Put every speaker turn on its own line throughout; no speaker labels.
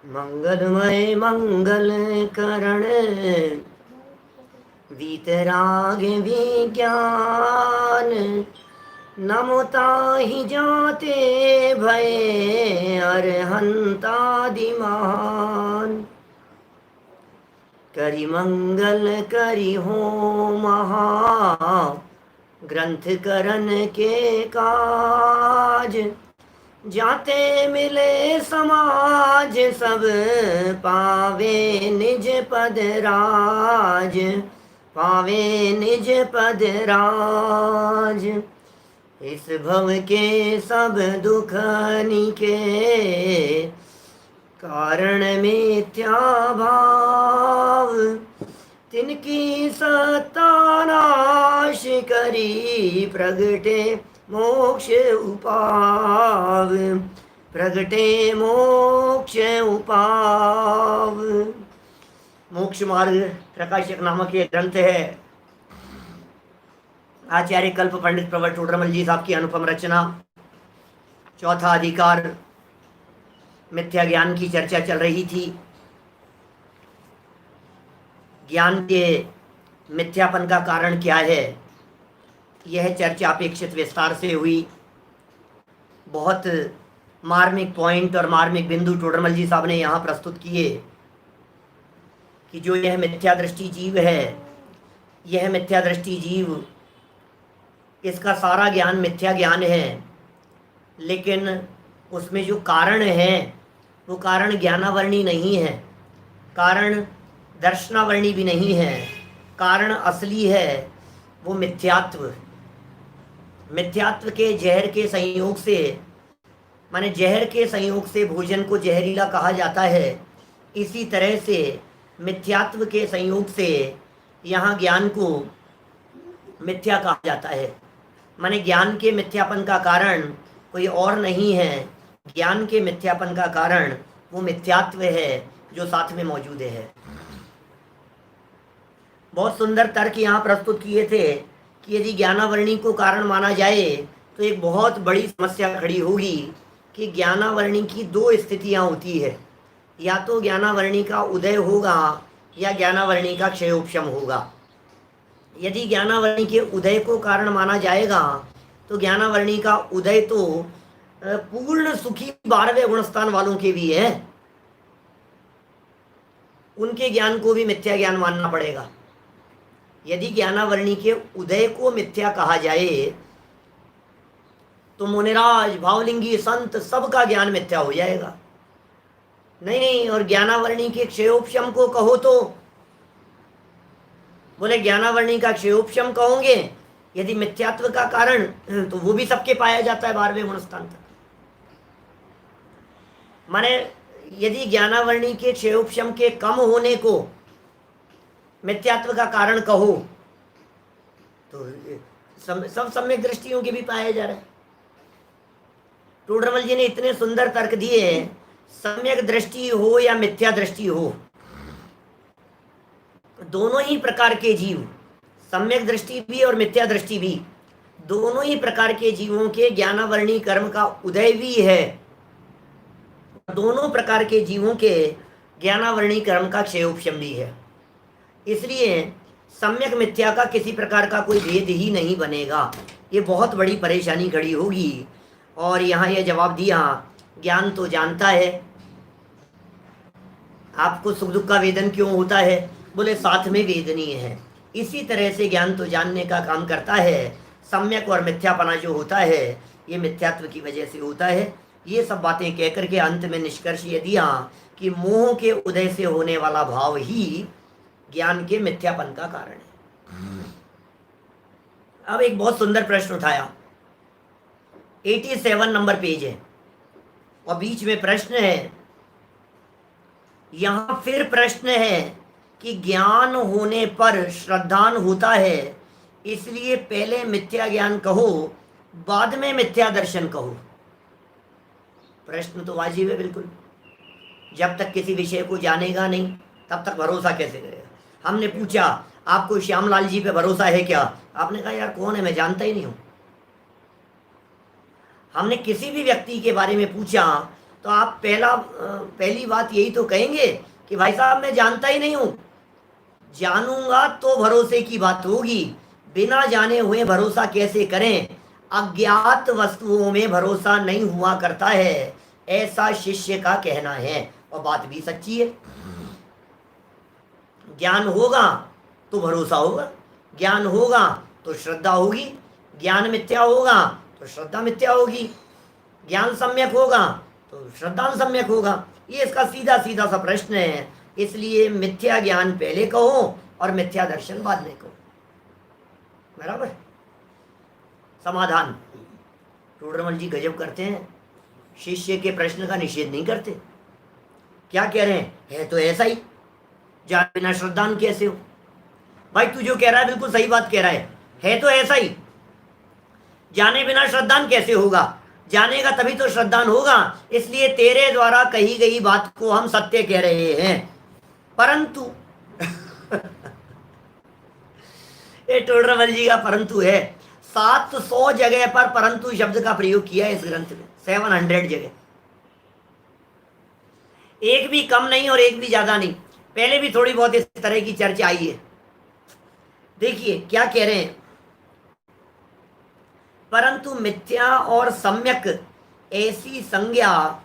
मंगलमय मंगल करण वीतराग विज्ञान नमता ही जाते भये अरहंतादिमान करि मंगल करि हो महा ग्रंथ करन के काज जाते मिले समाज सब पावे निज पद राज पावे निज पद राज इस भव के सब दुख निके कारण मिथ्या भाव तिनकी सत्ता नाश करी प्रगटे मोक्ष उपाव प्रगटे मोक्ष उपाव। मोक्ष मार्ग प्रकाशक नामक ये ग्रंथ है। आचार्य कल्प पंडित प्रवर टोडरमल जी साहब की अनुपम रचना। चौथा अधिकार मिथ्या ज्ञान की चर्चा चल रही थी। ज्ञान के मिथ्यापन का कारण क्या है, यह चर्चा अपेक्षित विस्तार से हुई। बहुत मार्मिक पॉइंट और मार्मिक बिंदु टोडरमल जी साहब ने यहाँ प्रस्तुत किए कि जो यह मिथ्या दृष्टि जीव है, यह मिथ्या दृष्टि जीव, इसका सारा ज्ञान मिथ्या ज्ञान है, लेकिन उसमें जो कारण है वो कारण ज्ञानावरणी नहीं है, कारण दर्शनावरणी भी नहीं है। कारण असली है वो मिथ्यात्व। मिथ्यात्व के जहर के संयोग से, माने जहर के संयोग से भोजन को जहरीला कहा जाता है, इसी तरह से मिथ्यात्व के संयोग से यहाँ ज्ञान को मिथ्या कहा जाता है। माने ज्ञान के मिथ्यापन का कारण कोई और नहीं है, ज्ञान के मिथ्यापन का कारण वो मिथ्यात्व है जो साथ में मौजूद है। बहुत सुंदर तर्क यहाँ प्रस्तुत किए थे कि यदि ज्ञानावरणी को कारण माना जाए तो एक बहुत बड़ी समस्या खड़ी होगी कि ज्ञानावरणी की दो स्थितियाँ होती है, या तो ज्ञानावरणी का उदय होगा या ज्ञानावरणी का क्षयोपशम होगा। यदि ज्ञानावरणी के उदय को कारण माना जाएगा तो ज्ञानावरणी का उदय तो पूर्ण सुखी 12वें गुणस्थान वालों के भी है, उनके ज्ञान को भी मिथ्या ज्ञान मानना पड़ेगा। यदि ज्ञानावरणी के उदय को मिथ्या कहा जाए तो मुनिराज, भावलिंगी, संत, सबका ज्ञान मिथ्या हो जाएगा। नहीं, और ज्ञानावरणी के क्षयोपशम को कहो तो बोले ज्ञानावरणी का क्षयोपशम कहोगे यदि मिथ्यात्व का कारण, तो वो भी सबके पाया जाता है 12वें गुणस्थान तक। माने यदि ज्ञानावरणी के क्षयोपशम के कम होने को मिथ्यात्व का कारण कहो तो सब सम्यक दृष्टियों के भी पाए जा रहे हैं। टोडरमल जी ने इतने सुंदर तर्क दिए, सम्यक दृष्टि हो या मिथ्या दृष्टि हो, दोनों ही प्रकार के जीव, सम्यक दृष्टि भी और मिथ्या दृष्टि भी, दोनों ही प्रकार के जीवों के ज्ञानावरणी कर्म का उदय भी है, दोनों प्रकार के जीवों के ज्ञानावरणी कर्म का क्षयोपशम भी है। इसलिए सम्यक मिथ्या का किसी प्रकार का कोई भेद ही नहीं बनेगा। ये बहुत बड़ी परेशानी खड़ी होगी। और यहाँ यह जवाब दिया, ज्ञान तो जानता है। आपको सुख दुख का वेदन क्यों होता है, बोले साथ में वेदनीय है। इसी तरह से ज्ञान तो जानने का काम करता है। सम्यक और मिथ्यापना जो होता है ये मिथ्यात्व की वजह से होता है। ये सब बातें कहकर के अंत में निष्कर्ष ये दिया कि मोह के उदय से होने वाला भाव ही ज्ञान के मिथ्यापन का कारण है। अब एक बहुत सुंदर प्रश्न उठाया, 87 नंबर पेज है और बीच में प्रश्न है। यहां फिर प्रश्न है कि ज्ञान होने पर श्रद्धान होता है, इसलिए पहले मिथ्या ज्ञान कहो बाद में मिथ्या दर्शन कहो। प्रश्न तो वाजिब है बिल्कुल। जब तक किसी विषय को जानेगा नहीं तब तक भरोसा कैसे करेगा। हमने पूछा आपको श्यामलाल जी पे भरोसा है क्या, आपने कहा यार कौन है, मैं जानता ही नहीं हूं। हमने किसी भी व्यक्ति के बारे में पूछा तो आप पहली बात यही तो कहेंगे कि भाई साहब मैं जानता ही नहीं हूं। जानूंगा तो भरोसे की बात होगी, बिना जाने हुए भरोसा कैसे करें। अज्ञात वस्तुओं में भरोसा नहीं हुआ करता है, ऐसा शिष्य का कहना है, और बात भी सच्ची है। ज्ञान होगा तो भरोसा होगा, ज्ञान होगा तो श्रद्धा होगी, ज्ञान मिथ्या होगा तो श्रद्धा मिथ्या होगी, ज्ञान सम्यक होगा तो श्रद्धा सम्यक होगा। ये इसका सीधा सीधा सा प्रश्न है। इसलिए मिथ्या ज्ञान पहले कहो और मिथ्या दर्शन बाद में कहो, बराबर। समाधान टोडरमल जी गजब करते हैं, शिष्य के प्रश्न का निषेध नहीं करते। क्या कह रहे हैं, है तो ऐसा ही, जाने बिना श्रद्धान कैसे हो। भाई तू जो कह रहा है बिल्कुल सही बात कह रहा है तो ऐसा ही, जाने बिना श्रद्धान कैसे होगा, जानेगा तभी तो श्रद्धान होगा। इसलिए तेरे द्वारा कही गई बात को हम सत्य कह रहे हैं, परंतु ये टोडरमल जी का परंतु है। 700 जगह पर परंतु शब्द का प्रयोग किया है इस ग्रंथ में, 700 जगह, एक भी कम नहीं और एक भी ज्यादा नहीं। पहले भी थोड़ी बहुत इस तरह की चर्चा आई है। देखिए क्या कह रहे हैं, परंतु मिथ्या और सम्यक ऐसी संज्ञा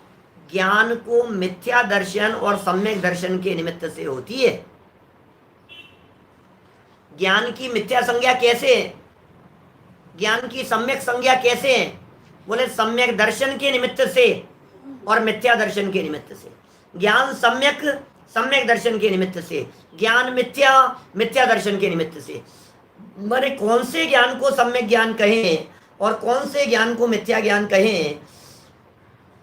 ज्ञान को मिथ्या दर्शन और सम्यक दर्शन के निमित्त से होती है। ज्ञान की मिथ्या संज्ञा कैसे है, ज्ञान की सम्यक संज्ञा कैसे है, बोले सम्यक दर्शन के निमित्त से और मिथ्या दर्शन के निमित्त से। ज्ञान सम्यक सम्यक दर्शन के निमित्त से, ज्ञान मिथ्या मिथ्या दर्शन के निमित्त से। माने कौन से ज्ञान को सम्यक ज्ञान कहें और कौन से ज्ञान को मिथ्या ज्ञान कहें,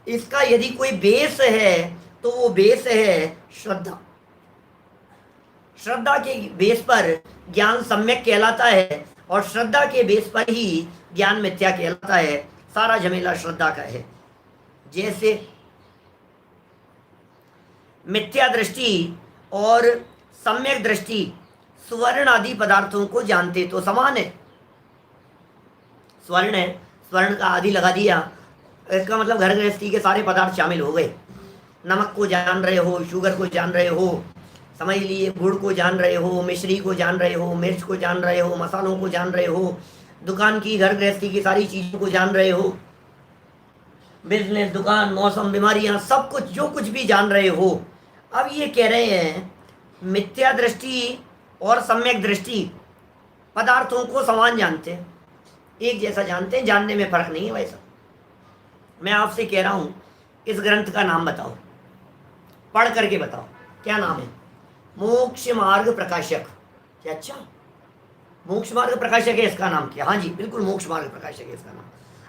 इसका यदि कोई बेस है तो वो बेस है श्रद्धा। श्रद्धा के बेस पर ज्ञान सम्यक कहलाता है और श्रद्धा के बेस पर ही ज्ञान मिथ्या कहलाता है। सारा झमेला श्रद्धा का है। जैसे मिथ्या दृष्टि और सम्यक दृष्टि स्वर्ण आदि पदार्थों को जानते तो समान है। स्वर्ण है, स्वर्ण का आदि लगा दिया, इसका मतलब घर गृहस्थी के सारे पदार्थ शामिल हो गए। नमक को जान रहे हो, शुगर को जान रहे हो, समझ लिए, गुड़ को जान रहे हो, मिश्री को जान रहे हो, मिर्च को जान रहे हो, मसालों को जान रहे हो, दुकान की घर गृहस्थी की सारी चीज़ों को जान रहे हो, बिजनेस, दुकान, मौसम, बीमारियां, सब कुछ, जो कुछ भी जान रहे हो। अब ये कह रहे हैं मिथ्या दृष्टि और सम्यक दृष्टि पदार्थों को समान जानते हैं, एक जैसा जानते हैं, जानने में फर्क नहीं है। वैसा मैं आपसे कह रहा हूं इस ग्रंथ का नाम बताओ, पढ़ करके बताओ क्या नाम है। मोक्ष मार्ग प्रकाशक। क्या, अच्छा मोक्ष मार्ग प्रकाशक है इसका नाम? क्या, हाँ जी बिल्कुल मोक्ष मार्ग प्रकाशक है इसका नाम।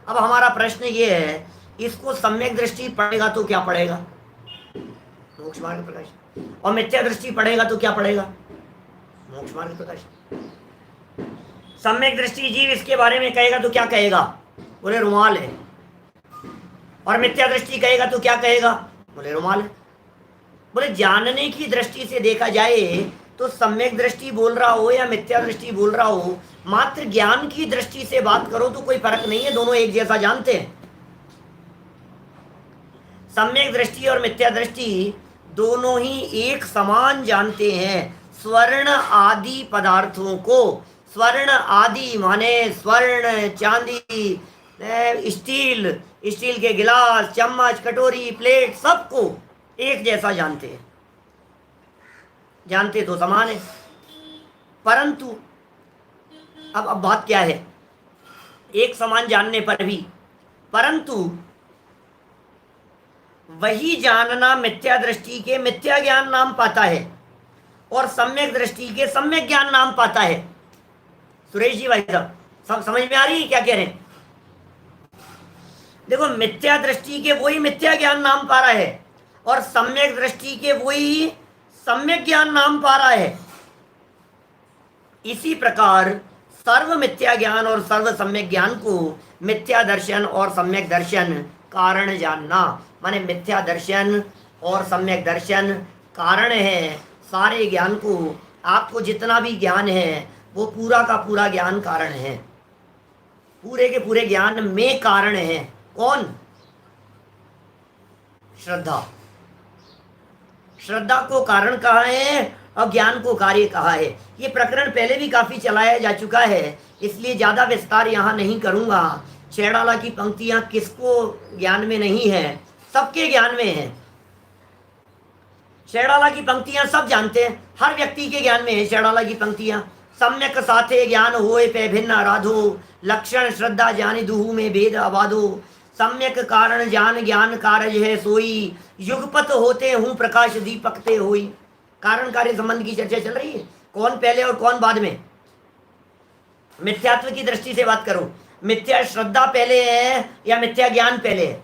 अब हमारा प्रश्न ये है, इसको सम्यक दृष्टि पढ़ेगा तो क्या पढ़ेगा? मोक्ष मार्ग प्रकाशक। और मिथ्या दृष्टि पढ़ेगा तो क्या पढ़ेगा? मोक्ष मार्ग प्रकाशक। सम्यक दृष्टि जीव इसके बारे में कहेगा तो क्या कहेगा? बोले रुमाल है। और मिथ्या दृष्टि कहेगा तो क्या कहेगा? बोले रुमाल है। बोले जानने की दृष्टि से देखा जाए तो सम्यक दृष्टि बोल रहा हो या मिथ्या दृष्टि बोल रहा हो, मात्र ज्ञान की दृष्टि से बात करो तो कोई फर्क नहीं है, दोनों एक जैसा जानते हैं। सम्यक दृष्टि और मिथ्या दृष्टि दोनों ही एक समान जानते हैं स्वर्ण आदि पदार्थों को। स्वर्ण आदि माने स्वर्ण, चांदी, स्टील, स्टील के गिलास, चम्मच, कटोरी, प्लेट, सबको एक जैसा जानते हैं, जानते तो समान है। परंतु अब बात क्या है, एक समान जानने पर भी परंतु वही जानना मिथ्या दृष्टि के मिथ्या ज्ञान नाम पाता है और सम्यक दृष्टि के सम्यक ज्ञान नाम पाता है। सुरेश जी भाई साहब, सब समझ में आ रही है क्या कह रहे हैं? देखो, मिथ्या दृष्टि के वही मिथ्या ज्ञान नाम पा रहा है और सम्यक दृष्टि के वही सम्यक ज्ञान नाम पा रहा है। इसी प्रकार सर्व मिथ्या ज्ञान और सर्व सम्यक ज्ञान को मिथ्या दर्शन और सम्यक दर्शन कारण जानना, माने मिथ्या दर्शन और सम्यक दर्शन कारण है सारे ज्ञान को। आपको जितना भी ज्ञान है वो पूरा का पूरा ज्ञान कारण है, पूरे के पूरे ज्ञान में कारण है। कौन? श्रद्धा। श्रद्धा को कारण कहा है और ज्ञान को कार्य कहा है। ये प्रकरण पहले भी काफी चलाया जा चुका है, इसलिए ज्यादा विस्तार यहाँ नहीं करूंगा। छेड़ाला की पंक्तियां किसको ज्ञान में नहीं है? सबके ज्ञान में है। छेड़ाला की पंक्तियां सब जानते हैं, हर व्यक्ति के ज्ञान में है छेड़ाला की पंक्तियां। सम्यक साथे ज्ञान होए पे भिन्न आराधो, लक्षण श्रद्धा जानि दुहु में भेद अबाधो। सम्यक कारण जान ज्ञान कारज है सोई, युगपत होते हूँ प्रकाश दीपक ते होई। कारण कार्य संबंध की चर्चा चल रही है, कौन पहले और कौन बाद में। मिथ्यात्व की दृष्टि से बात करो, मिथ्या श्रद्धा पहले है या मिथ्या ज्ञान पहले है?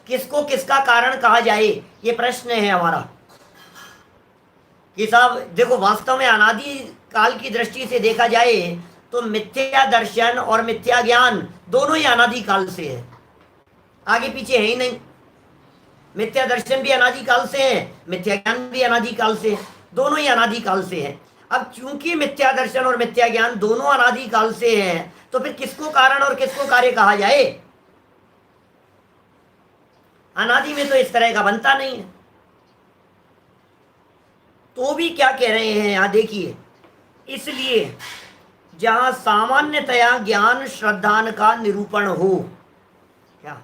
किसको किसका कारण कहा जाए, ये प्रश्न है हमारा। कि साहब देखो, वास्तव में अनादि काल की दृष्टि से देखा जाए तो मिथ्या दर्शन और मिथ्या ज्ञान दोनों ही अनादि काल से है, आगे पीछे है ही नहीं। मिथ्या दर्शन भी अनादि काल से है, मिथ्या ज्ञान भी अनादि काल से है, दोनों ही अनादि काल से है। अब चूंकि मिथ्या दर्शन और मिथ्या ज्ञान दोनों अनादि काल से हैं, तो फिर किसको कारण और किसको कार्य कहा जाए? अनादि में तो इस तरह का बनता नहीं है। तो भी क्या कह रहे हैं यहां देखिए, इसलिए जहां सामान्यतया ज्ञान श्रद्धान का निरूपण हो, क्या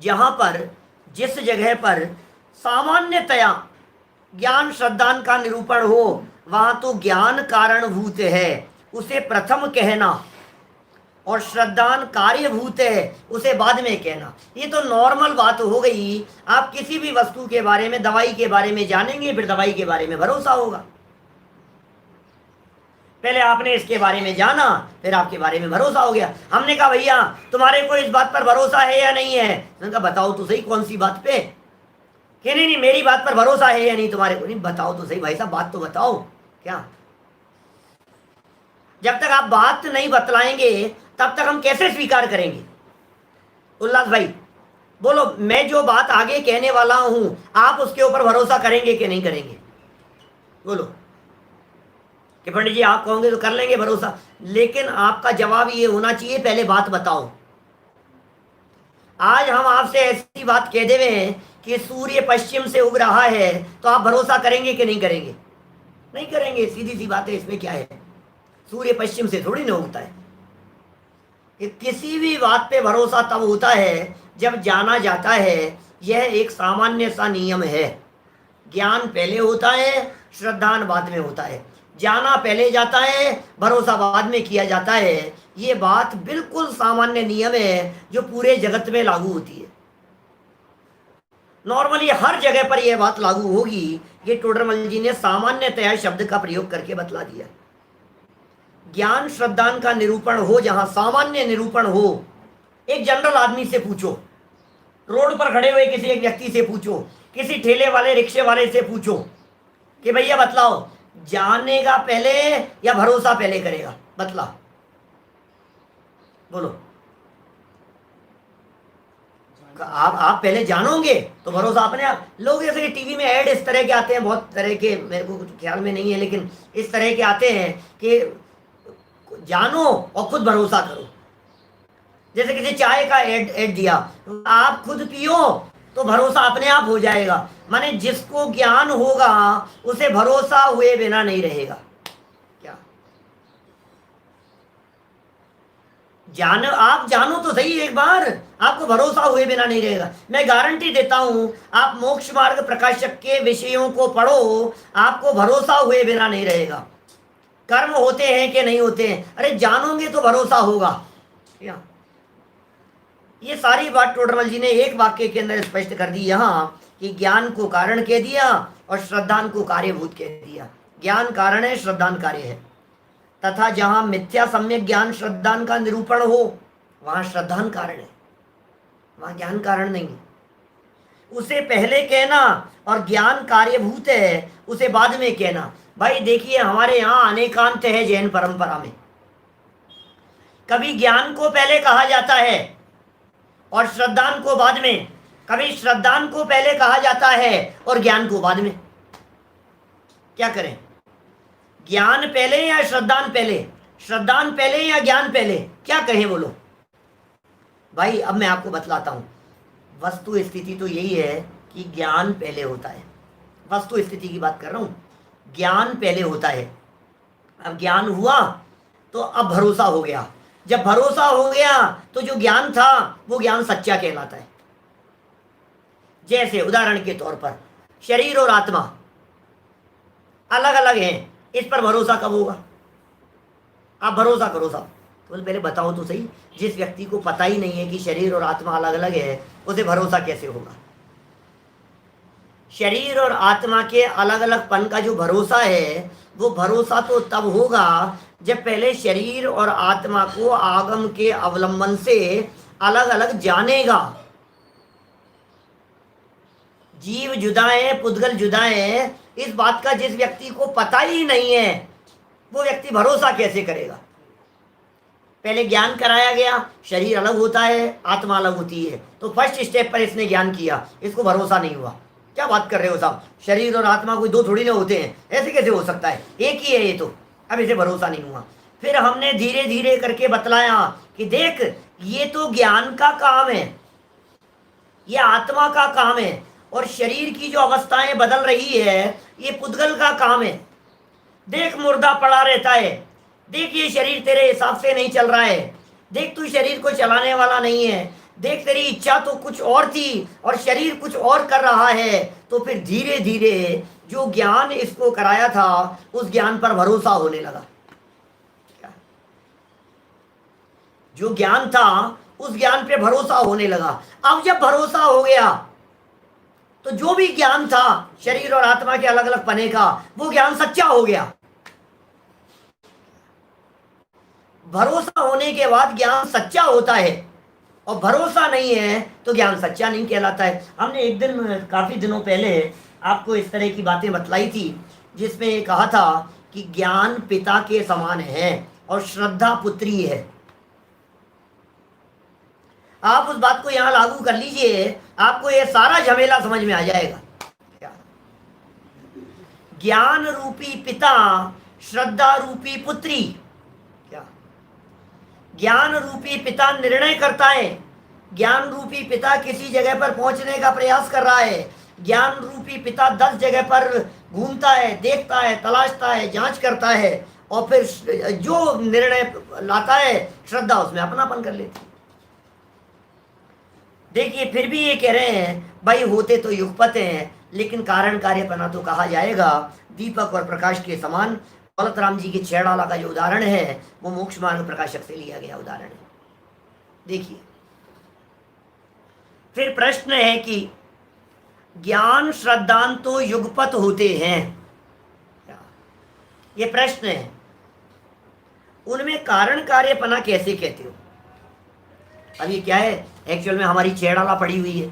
जहां पर जिस जगह पर सामान्यतया ज्ञान श्रद्धान का निरूपण हो, वहां तो ज्ञान कारणभूत है, उसे प्रथम कहना, और श्रद्धान कार्यभूत है, उसे बाद में कहना। ये तो नॉर्मल बात हो गई। आप किसी भी वस्तु के बारे में, दवाई के बारे में जानेंगे, फिर दवाई के बारे में भरोसा होगा। पहले आपने इसके बारे में जाना, फिर आपके बारे में भरोसा हो गया। हमने कहा भैया तुम्हारे को इस बात पर भरोसा है या नहीं है? मैंने कहा बताओ तो सही, कौन सी बात पे? कि नहीं मेरी बात पर भरोसा है या नहीं तुम्हारे को? नहीं, बताओ तो सही भाई साहब, बात तो बताओ। क्या जब तक आप बात नहीं बतलाएंगे तब तक हम कैसे स्वीकार करेंगे? उल्लास भाई बोलो, मैं जो बात आगे कहने वाला हूं आप उसके ऊपर भरोसा करेंगे कि नहीं करेंगे? बोलो। कि पंडित जी आप कहोगे तो कर लेंगे भरोसा, लेकिन आपका जवाब ये होना चाहिए पहले बात बताओ। आज हम आपसे ऐसी बात कह देवे हैं कि सूर्य पश्चिम से उग रहा है, तो आप भरोसा करेंगे कि नहीं करेंगे? नहीं करेंगे, सीधी सी बात है। इसमें क्या है, सूर्य पश्चिम से थोड़ी ना उगता है। किसी भी बात पे भरोसा तब होता है जब जाना जाता है। यह एक सामान्य सा नियम है। ज्ञान पहले होता है, श्रद्धान बाद में होता है। जाना पहले जाता है, भरोसा बाद में किया जाता है। ये बात बिल्कुल सामान्य नियम है जो पूरे जगत में लागू होती है। नॉर्मली हर जगह पर यह बात लागू होगी। ये टोडरमल जी ने सामान्यतया शब्द का प्रयोग करके बतला दिया। ज्ञान श्रद्धान का निरूपण हो, जहां सामान्य निरूपण हो। एक जनरल आदमी से पूछो, रोड पर खड़े हुए किसी एक व्यक्ति से पूछो, किसी ठेले वाले रिक्शे वाले से पूछो कि भैया बतलाओ, जानेगा पहले या भरोसा पहले करेगा? बतला, बोलो। आप पहले जानोगे तो भरोसा अपने आप। लोग जैसे कि टीवी में ऐड इस तरह के आते हैं, बहुत तरह के, मेरे को कुछ ख्याल में नहीं है, लेकिन इस तरह के आते हैं कि जानो और खुद भरोसा करो। जैसे किसी चाय का ऐड दिया, आप खुद पियो तो भरोसा अपने आप हो जाएगा। माने जिसको ज्ञान होगा उसे भरोसा हुए बिना नहीं रहेगा। क्या आप जानो तो सही एक बार, आपको भरोसा हुए बिना नहीं रहेगा। मैं गारंटी देता हूं, आप मोक्ष मार्ग प्रकाशक के विषयों को पढ़ो, आपको भरोसा हुए बिना नहीं रहेगा। कर्म होते हैं कि नहीं होते हैं, अरे जानोगे तो भरोसा होगा। ये सारी बात टोडरमल जी ने एक वाक्य के अंदर स्पष्ट कर दी यहाँ, कि ज्ञान को कारण कह दिया और श्रद्धान को कार्यभूत कह दिया। ज्ञान कारण है, श्रद्धान कार्य है। तथा जहां मिथ्या सम्यक ज्ञान श्रद्धान का निरूपण हो, वहां श्रद्धान कारण है, वहां ज्ञान कारण नहीं है। उसे पहले कहना और ज्ञान कार्यभूत है, उसे बाद में कहना। भाई देखिए, हमारे यहाँ अनेकांत है जैन परंपरा में। कभी ज्ञान को पहले कहा जाता है और श्रद्धान को बाद में, कभी श्रद्धान को पहले कहा जाता है और ज्ञान को बाद में। क्या करें, ज्ञान पहले या श्रद्धान पहले? श्रद्धान पहले या ज्ञान पहले? क्या कहें बोलो भाई? अब मैं आपको बतलाता हूं। वस्तु स्थिति तो यही है कि ज्ञान पहले होता है। वस्तु स्थिति की बात कर रहा हूँ, ज्ञान पहले होता है। अब ज्ञान हुआ तो अब भरोसा हो गया। जब भरोसा हो गया तो जो ज्ञान था वो ज्ञान सच्चा कहलाता है। जैसे उदाहरण के तौर पर शरीर और आत्मा अलग अलग हैं, इस पर भरोसा कब होगा? आप भरोसा करो साहब, तो पहले बताओ तो सही, जिस व्यक्ति को पता ही नहीं है कि शरीर और आत्मा अलग अलग है, उसे भरोसा कैसे होगा? शरीर और आत्मा के अलग अलग पन का जो भरोसा है, वो भरोसा तो तब होगा जब पहले शरीर और आत्मा को आगम के अवलंबन से अलग अलग जानेगा। जीव जुदा है, पुद्गल जुदा है, इस बात का जिस व्यक्ति को पता ही नहीं है, वो व्यक्ति भरोसा कैसे करेगा? पहले ज्ञान कराया गया, शरीर अलग होता है, आत्मा अलग होती है, तो फर्स्ट स्टेप पर इसने ज्ञान किया, इसको भरोसा नहीं हुआ। क्या बात कर रहे हो साहब, शरीर और आत्मा कोई दो थोड़ी ना होते हैं, ऐसे कैसे हो सकता है? एक ही है ये तो। अब इसे भरोसा नहीं हुआ। फिर हमने धीरे धीरे करके बतलाया कि देख, ये तो ज्ञान का काम है, ये आत्मा का काम है, और शरीर की जो अवस्थाएं बदल रही है ये पुद्गल का काम है। देख, मुर्दा पड़ा रहता है, देख ये शरीर तेरे हिसाब से नहीं चल रहा है, देख तू शरीर को चलाने वाला नहीं है, देख तेरी इच्छा तो कुछ और थी और शरीर कुछ और कर रहा है। तो फिर धीरे धीरे जो ज्ञान इसको कराया था उस ज्ञान पर भरोसा होने लगा। जो ज्ञान था उस ज्ञान पे भरोसा होने लगा। अब जब भरोसा हो गया तो जो भी ज्ञान था शरीर और आत्मा के अलग अलग पने का, वो ज्ञान सच्चा हो गया। भरोसा होने के बाद ज्ञान सच्चा होता है, और भरोसा नहीं है तो ज्ञान सच्चा नहीं कहलाता है। हमने एक दिन काफी दिनों पहले आपको इस तरह की बातें बतलाई थी, जिसमें कहा था कि ज्ञान पिता के समान है और श्रद्धा पुत्री है। आप उस बात को यहां लागू कर लीजिए, आपको यह सारा झमेला समझ में आ जाएगा। ज्ञान रूपी पिता, श्रद्धा रूपी पुत्री। क्या? ज्ञान रूपी पिता निर्णय करता है, ज्ञान रूपी पिता किसी जगह पर पहुंचने का प्रयास कर रहा है, ज्ञान रूपी पिता 10 जगह पर घूमता है, देखता है, तलाशता है, जांच करता है, और फिर जो निर्णय लाता है श्रद्धा उसमें अपनापन कर लेती। देखिए, फिर भी ये कह रहे हैं भाई होते तो युगपत हैं, लेकिन कारण कार्यपना तो कहा जाएगा। दीपक और प्रकाश के समान। दौलत राम जी के छेड़ाला का जो उदाहरण है वो मोक्ष मार्ग प्रकाशक से लिया गया उदाहरण है। देखिए, फिर प्रश्न है कि ज्ञान श्रद्धांत तो युगपत होते हैं, ये प्रश्न है, उनमें कारण कार्यपना कैसे कहते हो? अब ये क्या है, एक्चुअल में हमारी छेड़ाला पड़ी हुई है,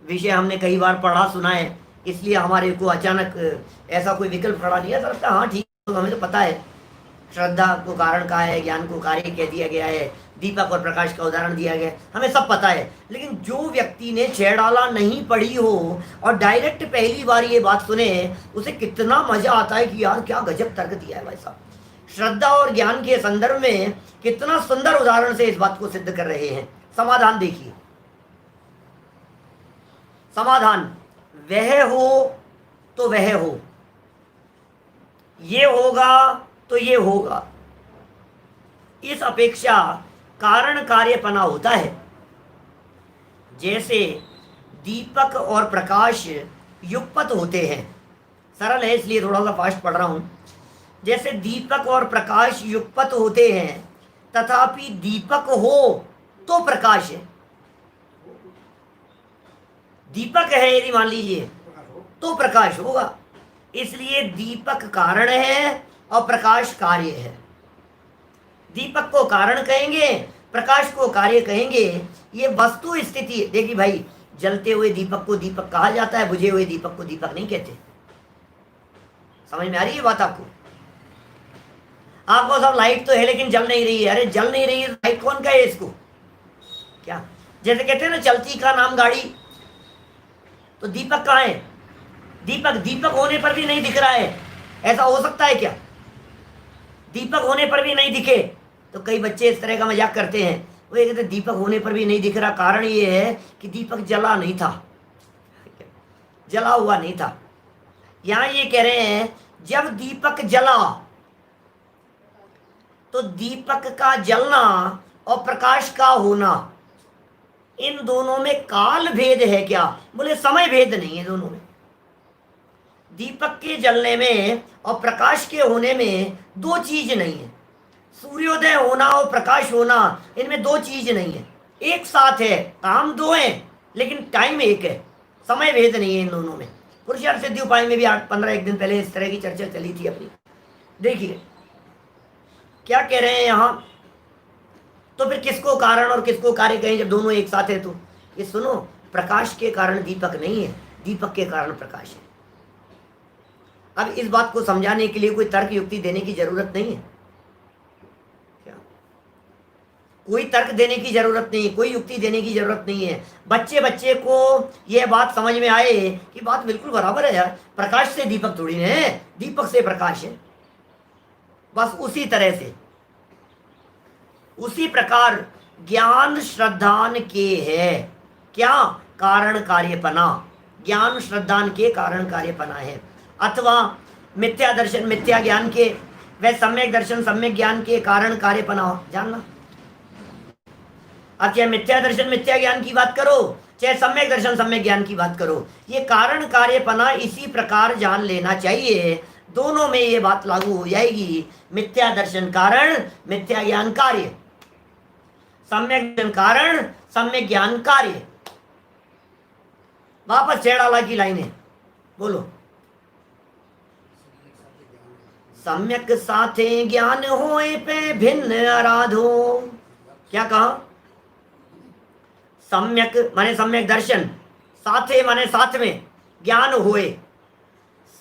विषय हमने कई बार पढ़ा सुना है, इसलिए हमारे को अचानक ऐसा कोई विकल्प खड़ा नहीं है। लगता हाँ ठीक है, हमें तो पता है श्रद्धा को कारण कहा है, ज्ञान को कार्य कह दिया गया है, दीपक और प्रकाश का उदाहरण दिया गया है, हमें सब पता है। लेकिन जो व्यक्ति ने छेड़ाला नहीं पढ़ी हो और डायरेक्ट पहली बार ये बात सुने, उसे कितना मजा आता है कि यार क्या गजब तर्क दिया है भाई साहब। श्रद्धा और ज्ञान के संदर्भ में कितना सुंदर उदाहरण से इस बात को सिद्ध कर रहे हैं। समाधान देखिए, समाधान, वह हो तो वह हो, ये होगा तो ये होगा, इस अपेक्षा कारण कार्यपना होता है। जैसे दीपक और प्रकाश युगपत होते हैं, सरल है इसलिए थोड़ा सा फास्ट पढ़ रहा हूं। जैसे दीपक और प्रकाश युगपत होते हैं, तथापि दीपक हो तो प्रकाश है। दीपक है यदि मान लीजिए तो प्रकाश होगा, इसलिए दीपक कारण है और प्रकाश कार्य है। दीपक को कारण कहेंगे, प्रकाश को कार्य कहेंगे, ये वस्तु स्थिति है। देखिए भाई, जलते हुए दीपक को दीपक कहा जाता है, बुझे हुए दीपक को दीपक नहीं कहते। समझ में आ रही है बात आपको? आपको सब लाइट तो है लेकिन जल नहीं रही है, अरे जल नहीं रही है, लाइट कौन कहे इसको? क्या जैसे कहते हैं ना, चलती का नाम गाड़ी, तो दीपक कहाँ है? दीपक, दीपक होने पर भी नहीं दिख रहा है, ऐसा हो सकता है क्या? दीपक होने पर भी नहीं दिखे। तो कई बच्चे इस तरह का मजाक करते हैं वो ये कहते दीपक होने पर भी नहीं दिख रहा, कारण ये है कि दीपक जला नहीं था, जला हुआ नहीं था। यहां ये कह रहे हैं जब दीपक जला तो दीपक का जलना और प्रकाश का होना, इन दोनों में काल भेद है क्या? बोले समय भेद नहीं है दोनों में। दीपक के जलने में और प्रकाश के होने में दो चीज नहीं है। सूर्योदय होना और प्रकाश होना, इनमें दो चीज नहीं है, एक साथ है, काम दो है लेकिन टाइम एक है, समय भेद नहीं है इन दोनों में। पुरुषार्थ सिद्धि उपाय में भी 8-15 एक दिन पहले इस तरह की चर्चा चली थी अपनी। देखिए क्या कह रहे हैं यहां, तो फिर किसको कारण और किसको कार्य कहें जब दोनों एक साथ है? तो ये सुनो, प्रकाश के कारण दीपक नहीं है, दीपक के कारण प्रकाश है। अब इस बात को समझाने के लिए कोई तर्क युक्ति देने की जरूरत नहीं है, क्या कोई तर्क देने की जरूरत नहीं है, कोई युक्ति देने की जरूरत नहीं है। बच्चे को यह बात समझ में आए कि बात बिल्कुल बराबर है यार, प्रकाश से दीपक थोड़ी है, दीपक से प्रकाश है। बस उसी तरह से, उसी प्रकार ज्ञान श्रद्धान के है क्या? कारण कार्यपना। ज्ञान श्रद्धान के कारण कार्यपना है, अथवा मिथ्या दर्शन मिथ्या ज्ञान के व सम्यक दर्शन सम्यक ज्ञान के कारण कार्यपना हो। जानना, अब चाहे मिथ्या दर्शन मिथ्या ज्ञान की बात करो, चाहे सम्यक दर्शन सम्यक ज्ञान की बात करो, ये कारण कार्यपना इसी प्रकार जान लेना चाहिए। दोनों में ये बात लागू हो जाएगी। मिथ्या दर्शन कारण, मिथ्या ज्ञान कार्य, सम्यक दर्शन कारण, सम्यक ज्ञान कार्य। वापस छेड़ाला की लाइन है, बोलो। सम्यक साथे ज्ञान होए पे भिन्न आराधो। क्या कहा? सम्यक माने सम्यक दर्शन, साथे माने साथ में, ज्ञान होए,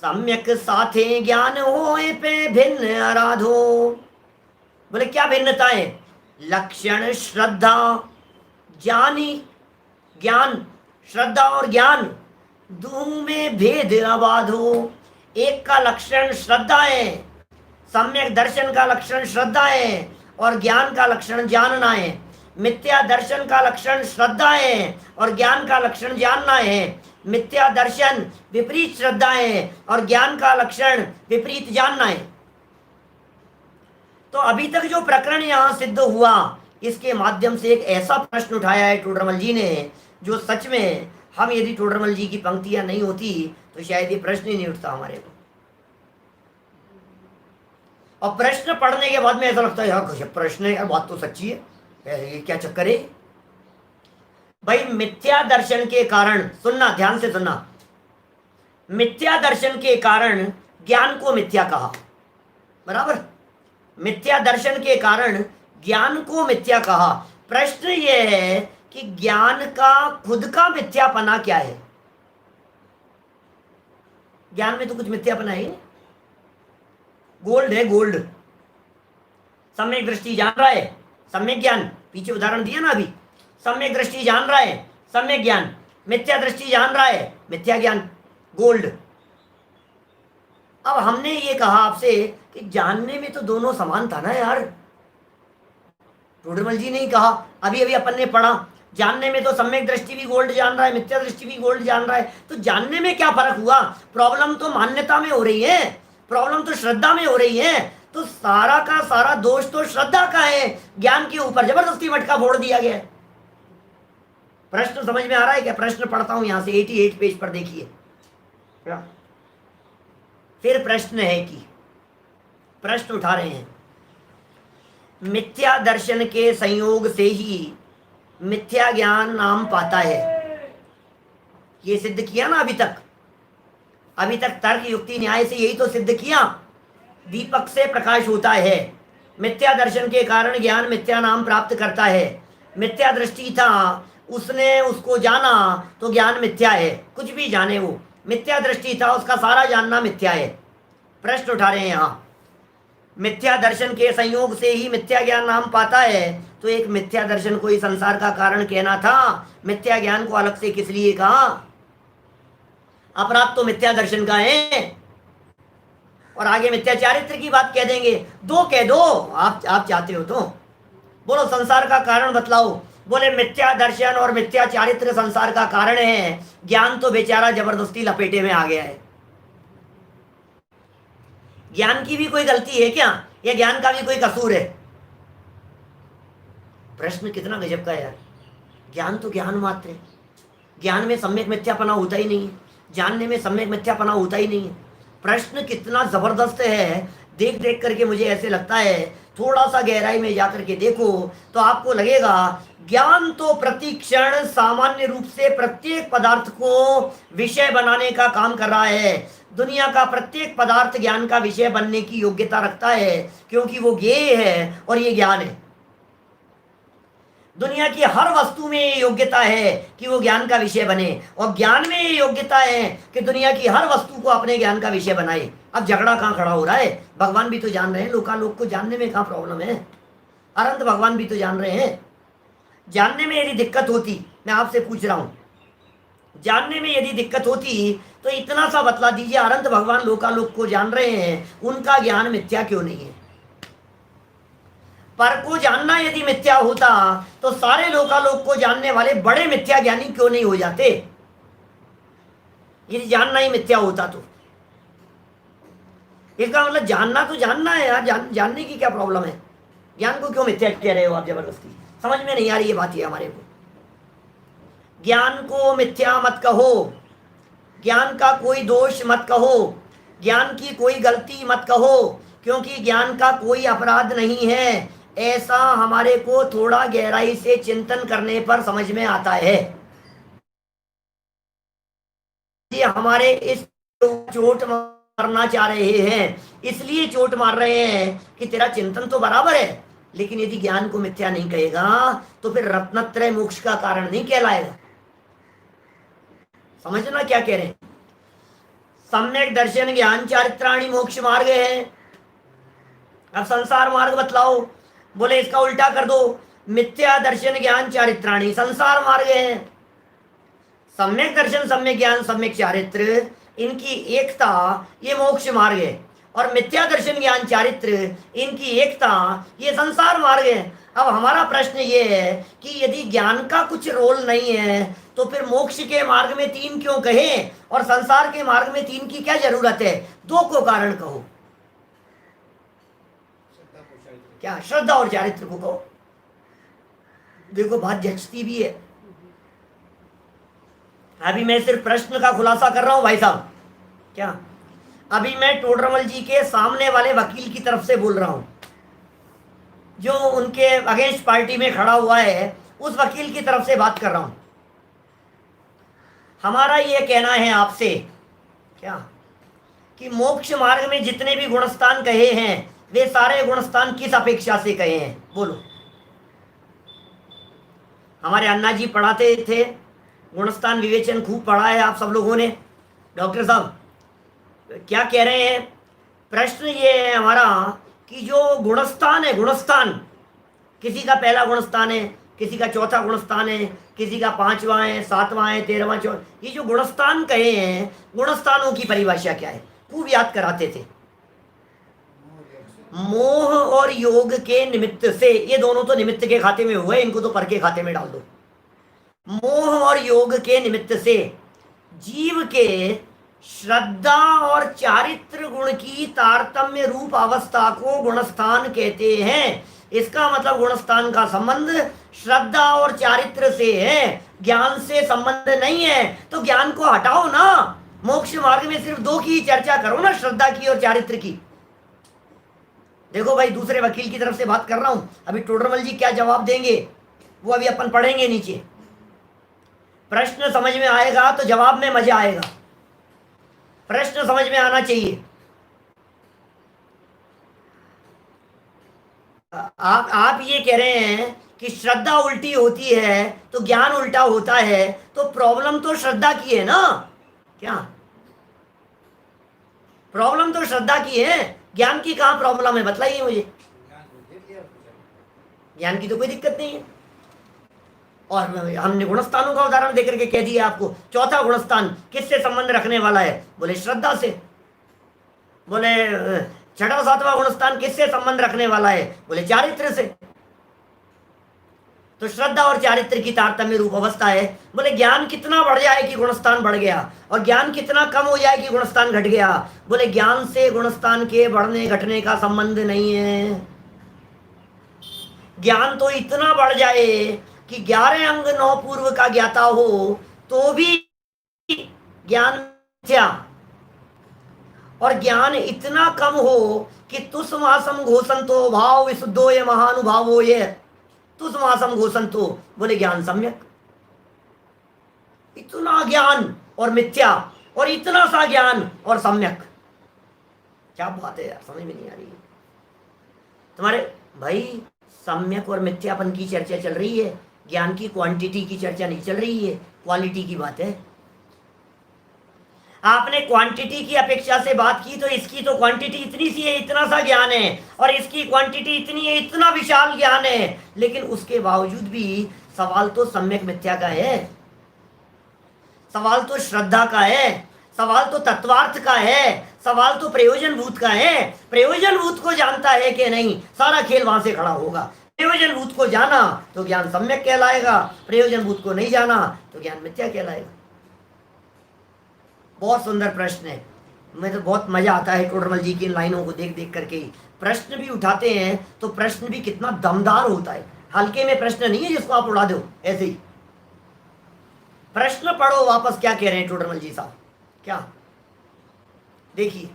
सम्यक साथे ज्ञान होए पे भिन्न आराधो। बोले क्या भिन्नता है? लक्षण श्रद्धा ज्ञानी, ज्ञान श्रद्धा और ज्ञान दोनों में भेद अबाधो। एक का लक्षण श्रद्धा है, सम्यक दर्शन का लक्षण श्रद्धा है और ज्ञान का लक्षण जानना है। मिथ्या दर्शन का लक्षण श्रद्धा है और ज्ञान का लक्षण जानना है। मिथ्या दर्शन विपरीत श्रद्धा है और ज्ञान का लक्षण विपरीत जानना है। तो अभी तक जो प्रकरण यहां सिद्ध हुआ, इसके माध्यम से एक ऐसा प्रश्न उठाया है टोडरमल जी ने, जो सच में हम यदि टोडरमल जी की पंक्तियां नहीं होती तो शायद ये प्रश्न ही नहीं उठता हमारे को। और प्रश्न पढ़ने के बाद में ऐसा लगता है यार प्रश्न है, यार बात तो सच्ची है, ये क्या चक्कर है भाई? मिथ्या दर्शन के कारण, सुनना ध्यान से सुनना, मिथ्या दर्शन के कारण ज्ञान को मिथ्या कहा, बराबर? मिथ्या दर्शन के कारण ज्ञान को मिथ्या कहा। प्रश्न यह है कि ज्ञान का खुद का मिथ्यापना क्या है? ज्ञान में तो कुछ मिथ्यापना है ही नहीं, गोल्ड है गोल्ड। सम्यक दृष्टि जान रहा है, सम्यक ज्ञान, पीछे उदाहरण दिया ना अभी, सम्यक दृष्टि जान रहा है, सम्यक ज्ञान, मिथ्या दृष्टि जान रहा है, मिथ्या ज्ञान, गोल्ड। अब हमने ये कहा आपसे कि जानने में तो दोनों समान था ना यार। टोडरमल जी ने ही कहा, अभी अभी अपन ने पढ़ा, जानने में तो सम्यक दृष्टि भी गोल्ड जान रहा है, मिथ्या दृष्टि भी गोल्ड जान रहा है, तो जानने में क्या फर्क हुआ? प्रॉब्लम तो मान्यता में हो रही है, प्रॉब्लम तो श्रद्धा में हो रही है। तो सारा का सारा दोष तो श्रद्धा का है, ज्ञान के ऊपर जबरदस्ती मटका फोड़ दिया गया है। प्रश्न समझ में आ रहा है क्या? प्रश्न पढ़ता हूं यहां से 88 पेज पर, देखिए। फिर प्रश्न है कि प्रश्न उठा रहे हैं, मिथ्या दर्शन के संयोग से ही मिथ्या ज्ञान नाम पाता है। ये सिद्ध किया ना अभी तक, अभी तक तर्क युक्ति न्याय से यही तो सिद्ध किया। दीपक से प्रकाश होता है, मिथ्या दर्शन के कारण ज्ञान मिथ्या नाम प्राप्त करता है। मिथ्या दृष्टि था, उसने उसको जाना तो ज्ञान मिथ्या है, कुछ भी जाने वो, मिथ्या दृष्टि था, उसका सारा जानना मिथ्या है। प्रश्न उठा रहे हैं यहाँ, मिथ्या दर्शन के संयोग से ही मिथ्या ज्ञान नाम पाता है, तो एक मिथ्या दर्शन को ही संसार का कारण कहना था, मिथ्या ज्ञान को अलग से किस लिए कहा? अपराध तो मिथ्या दर्शन का है, और आगे मिथ्या चारित्र की बात कह देंगे। दो कह दो, आप चाहते हो तो बोलो संसार का कारण बतलाओ। बोले मिथ्या दर्शन और मिथ्या चारित्र संसार का कारण है। ज्ञान तो बेचारा जबरदस्ती लपेटे में आ गया है। ज्ञान की भी कोई गलती है क्या, या ज्ञान का भी कोई कसूर है? प्रश्न कितना गजब का है यार। ज्ञान तो ज्ञान मात्र है, ज्ञान में सम्यक मिथ्यापना होता ही नहीं है, जानने में सम्यक मिथ्यापना होता ही नहीं है। प्रश्न कितना जबरदस्त है, देख देख करके मुझे ऐसे लगता है थोड़ा सा गहराई में जाकर के देखो तो आपको लगेगा ज्ञान तो प्रति क्षण सामान्य रूप से प्रत्येक पदार्थ को विषय बनाने का काम कर रहा है। दुनिया का प्रत्येक पदार्थ ज्ञान का विषय बनने की योग्यता रखता है, क्योंकि वो ज्ञेय है और ये ज्ञान है। दुनिया की हर वस्तु में ये योग्यता है कि वो ज्ञान का विषय बने, और ज्ञान में ये योग्यता है कि दुनिया की हर वस्तु को अपने ज्ञान का विषय बनाए। अब झगड़ा कहाँ खड़ा हो रहा है? भगवान भी तो जान रहे हैं, लोकालोक को जानने में कहाँ प्रॉब्लम है? अनंत भगवान भी तो जान रहे हैं। जानने में यदि दिक्कत होती, मैं आपसे पूछ रहा हूं, जानने में यदि दिक्कत होती तो इतना सा बतला दीजिए, अनंत भगवान लोकालोक को जान रहे हैं, उनका ज्ञान मिथ्या क्यों नहीं है? पर को जानना यदि मिथ्या होता तो सारे लोकालोक को जानने वाले बड़े मिथ्या ज्ञानी क्यों नहीं हो जाते? यदि जानना ही मिथ्या होता तो इसका मतलब जानना तो जानना है यार, जानने की क्या प्रॉब्लम है? ज्ञान को क्यों मिथ्या कह रहे हो आप जबरदस्ती? समझ में नहीं आ रही ये बात है हमारे को। ज्ञान को मिथ्या मत कहो, ज्ञान का कोई दोष मत कहो, ज्ञान की कोई गलती मत कहो, क्योंकि ज्ञान का कोई अपराध नहीं है। ऐसा हमारे को थोड़ा गहराई से चिंतन करने पर समझ में आता है। ये हमारे इस चोट मारना चाह रहे हैं, इसलिए चोट मार रहे हैं कि तेरा चिंतन तो बराबर है, लेकिन यदि ज्ञान को मिथ्या नहीं कहेगा तो फिर रत्नत्रय मोक्ष का कारण नहीं कहलाएगा। समझना क्या कह रहे हैं? सम्यक दर्शन ज्ञान चारित्राणि मोक्ष मार्ग है। अब संसार मार्ग बतलाओ। बोले इसका उल्टा कर दो, मिथ्या दर्शन ज्ञान चारित्राणि संसार मार्ग है। सम्यक दर्शन सम्यक ज्ञान सम्यक चारित्र, इनकी एकता ये मोक्ष मार्ग है, और मिथ्या दर्शन ज्ञान चारित्र इनकी एकता ये संसार मार्ग है। अब हमारा प्रश्न ये है कि यदि ज्ञान का कुछ रोल नहीं है तो फिर मोक्ष के मार्ग में 3 क्यों कहे, और संसार के मार्ग में 3 की क्या जरूरत है? 2 को कारण कहो। क्या श्रद्धा और चारित्र को कहो। देखो बात जचती भी है। अभी मैं सिर्फ प्रश्न का खुलासा कर रहा हूं भाई साहब। क्या अभी मैं टोडरमल जी के सामने वाले वकील की तरफ से बोल रहा हूं, जो उनके अगेंस्ट पार्टी में खड़ा हुआ है, उस वकील की तरफ से बात कर रहा हूं। हमारा ये कहना है आपसे क्या कि मोक्ष मार्ग में जितने भी गुणस्थान कहे हैं वे सारे गुणस्थान किस अपेक्षा से कहे हैं? बोलो। हमारे अन्ना जी पढ़ाते थे, गुणस्थान विवेचन खूब पढ़ा है आप सब लोगों ने। डॉक्टर साहब क्या कह रहे हैं? प्रश्न ये है हमारा कि जो गुणस्थान है, गुणस्थान किसी का पहला गुणस्थान है, किसी का चौथा गुणस्थान है, किसी का 5वां है, 7वां है, 13वां, 14, ये जो गुणस्थान कहे हैं, गुणस्थानों की परिभाषा क्या है? खूब याद कराते थे। मोह और योग के निमित्त से, ये दोनों तो निमित्त के खाते में हुए, इनको तो पर के खाते में डाल दो। मोह और योग के निमित्त से जीव के श्रद्धा और चारित्र गुण की तारतम्य रूप अवस्था को गुणस्थान कहते हैं। इसका मतलब गुणस्थान का संबंध श्रद्धा और चारित्र से है, ज्ञान से संबंध नहीं है। तो ज्ञान को हटाओ ना, मोक्ष मार्ग में सिर्फ 2 की चर्चा करो ना, श्रद्धा की और चारित्र की। देखो भाई, दूसरे वकील की तरफ से बात कर रहा हूं। अभी टोडरमल जी क्या जवाब देंगे वो अभी अपन पढ़ेंगे नीचे। प्रश्न समझ में आएगा तो जवाब में मजा आएगा। प्रश्न समझ में आना चाहिए। आप ये कह रहे हैं कि श्रद्धा उल्टी होती है तो ज्ञान उल्टा होता है, तो प्रॉब्लम तो श्रद्धा की है ना? क्या प्रॉब्लम तो श्रद्धा की है, ज्ञान की कहां प्रॉब्लम है? बतलाइए मुझे। ज्ञान की तो कोई दिक्कत नहीं है। और हमने गुणस्थानों का उदाहरण देकर के कह दिया आपको। चौथा गुणस्थान किससे संबंध रखने वाला है? बोले श्रद्धा से। बोले छठा 7वां गुणस्थान किससे संबंध रखने वाला है? बोले चारित्र से। तो श्रद्धा और चारित्र की तारतम्य रूप अवस्था है। बोले ज्ञान कितना बढ़ जाए कि गुणस्थान बढ़ गया, और ज्ञान कितना कम हो जाए कि गुणस्थान घट गया। बोले ज्ञान से गुणस्थान के बढ़ने घटने का संबंध नहीं है। ज्ञान तो इतना बढ़ जाए कि 11 अंग 9 पूर्व का ज्ञाता हो तो भी ज्ञान मिथ्या, और ज्ञान इतना कम हो कि तुसमासम घोषंतो भाव विशुद्धो ये महानुभावो ये तुसमासम घोषंतो, बोले ज्ञान सम्यक। इतना ज्ञान और मिथ्या, और इतना सा ज्ञान और सम्यक, क्या बात है यार, समझ में नहीं आ रही है तुम्हारे भाई। सम्यक और मिथ्यापन की चर्चा चल रही है, ज्ञान की क्वांटिटी की चर्चा नहीं चल रही है, क्वालिटी की बात है। आपने क्वांटिटी की अपेक्षा से बात की, तो इसकी तो क्वांटिटी इतनी सी है, इतना सा ज्ञान है, और इसकी क्वांटिटी इतनी है, इतना विशाल ज्ञान है, लेकिन उसके बावजूद भी सवाल तो सम्यक मिथ्या का है, सवाल तो श्रद्धा का है, सवाल तो तत्वार्थ का है, सवाल तो प्रयोजन भूत का है। प्रयोजन भूत को जानता है कि नहीं, सारा खेल वहां से खड़ा होगा। प्रयोजन भूत को जाना तो ज्ञान सम्यक कहलाएगा, प्रयोजन भूत को नहीं जाना तो ज्ञान मिथ्या कहलाएगा। बहुत सुंदर प्रश्न है, मुझे तो बहुत मजा आता है टोडरमल जी की इन लाइनों को देख देख करके। प्रश्न भी उठाते हैं तो प्रश्न भी कितना दमदार होता है, हल्के में प्रश्न नहीं है जिसको आप उड़ा दो ऐसे ही। प्रश्न पढ़ो वापस, क्या कह रहे हैं टोडरमल जी साहब, क्या देखिए।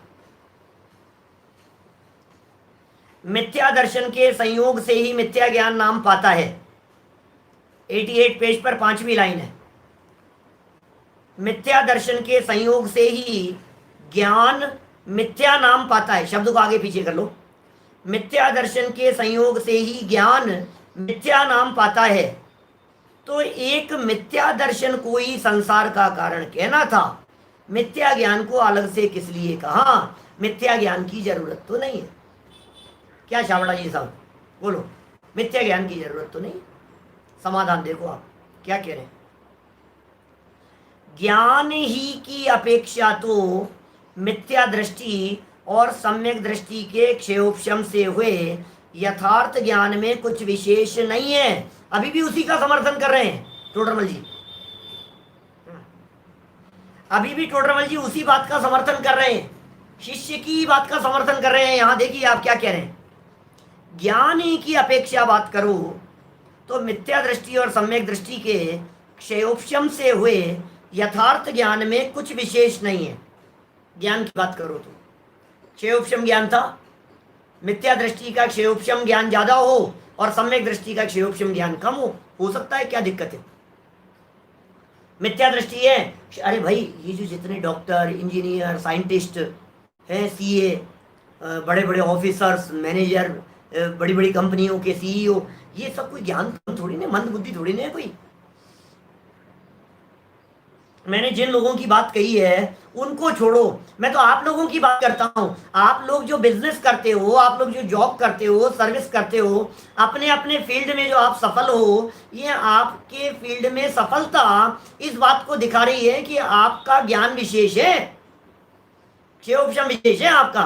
मिथ्या दर्शन के संयोग से ही मिथ्या ज्ञान नाम पाता है। 88 पेज पर 5वीं लाइन है। मिथ्या दर्शन के संयोग से ही ज्ञान मिथ्या नाम पाता है। शब्द को आगे पीछे कर लो। मिथ्या दर्शन के संयोग से ही ज्ञान मिथ्या नाम पाता है। तो एक मिथ्या दर्शन को ही संसार का कारण कहना था, मिथ्या ज्ञान को अलग से किस लिए कहा? मिथ्या ज्ञान की जरूरत तो नहीं है। क्या छाबड़ा जी साहब बोलो, मिथ्या ज्ञान की जरूरत तो नहीं? समाधान देखो आप क्या कह रहे हैं। ज्ञान ही की अपेक्षा तो मिथ्या दृष्टि और सम्यक दृष्टि के क्षयोपशम से हुए यथार्थ ज्ञान में कुछ विशेष नहीं है। अभी भी उसी का समर्थन कर रहे हैं टोडरमल जी, अभी भी टोडरमल जी उसी बात का समर्थन कर रहे हैं, शिष्य की बात का समर्थन कर रहे हैं। यहां देखिए आप क्या कह रहे हैं, ज्ञान ही की अपेक्षा बात करो तो मिथ्या दृष्टि और सम्यक दृष्टि के क्षयोपशम से हुए यथार्थ ज्ञान में कुछ विशेष नहीं है। ज्ञान की बात करो तो क्षयोपशम ज्ञान था, मिथ्या दृष्टि का क्षयोपशम ज्ञान ज्यादा हो और सम्यक दृष्टि का क्षयोपशम ज्ञान कम हो सकता है, क्या दिक्कत है? मिथ्या दृष्टि है, अरे भाई ये जो जितने डॉक्टर इंजीनियर साइंटिस्ट हैं, सीए, बड़े बड़े ऑफिसर्स मैनेजर, बड़ी बड़ी कंपनियों के सीईओ, ये सब कोई ज्ञान थोड़ी ना, मंद बुद्धि थोड़ी ना है कोई। मैंने जिन लोगों की बात कही है उनको छोड़ो, मैं तो आप लोगों की बात करता हूं। आप लोग जो बिजनेस करते हो, आप लोग जो जॉब करते हो, सर्विस करते हो, अपने अपने फील्ड में जो आप सफल हो, ये आपके फील्ड में सफलता इस बात को दिखा रही है कि आपका ज्ञान विशेष है, क्षयोपशम विशेष है आपका।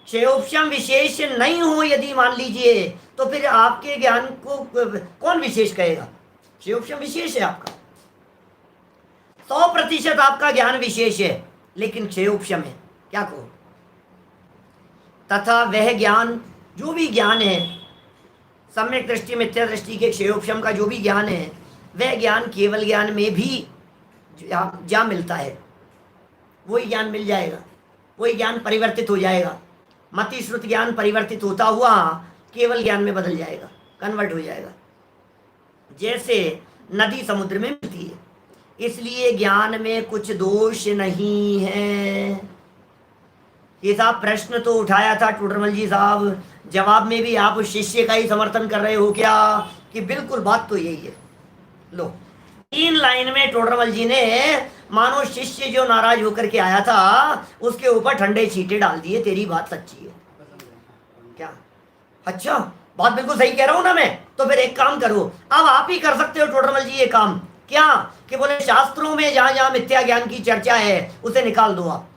क्षयोपशम विशेष नहीं हो यदि मान लीजिए, तो फिर आपके ज्ञान को कौन विशेष कहेगा? क्षयोपशम विशेष है आपका, 100% आपका ज्ञान विशेष है, लेकिन क्षयोपशम है, क्या कहो? तथा वह ज्ञान, जो भी ज्ञान है, सम्यक दृष्टि मिथ्या दृष्टि के क्षयोपशम का जो भी ज्ञान है, वह ज्ञान केवल ज्ञान में भी जा मिलता है, वही ज्ञान मिल जाएगा, वही ज्ञान परिवर्तित हो जाएगा। मति श्रुत ज्ञान परिवर्तित होता हुआ केवल ज्ञान में बदल जाएगा, कन्वर्ट हो जाएगा, जैसे नदी समुद्र में मिलती है। इसलिए ज्ञान में कुछ दोष नहीं है। ये साहब प्रश्न तो उठाया था टोडरमल जी साहब, जवाब में भी आप उस शिष्य का ही समर्थन कर रहे हो क्या? कि बिल्कुल बात तो यही है। लो 3 लाइन में टोडरमल जी ने मानो शिष्य जो नाराज होकर के आया था उसके ऊपर ठंडे छींटे डाल दिए, तेरी बात सच्ची है क्या? अच्छा, बात बिल्कुल सही कह रहा हूं ना मैं? तो फिर एक काम करो, अब आप ही कर सकते हो टोडरमल जी ये काम। क्या? कि बोले शास्त्रों में जहां जहां मिथ्या ज्ञान की चर्चा है उसे निकाल दो आप।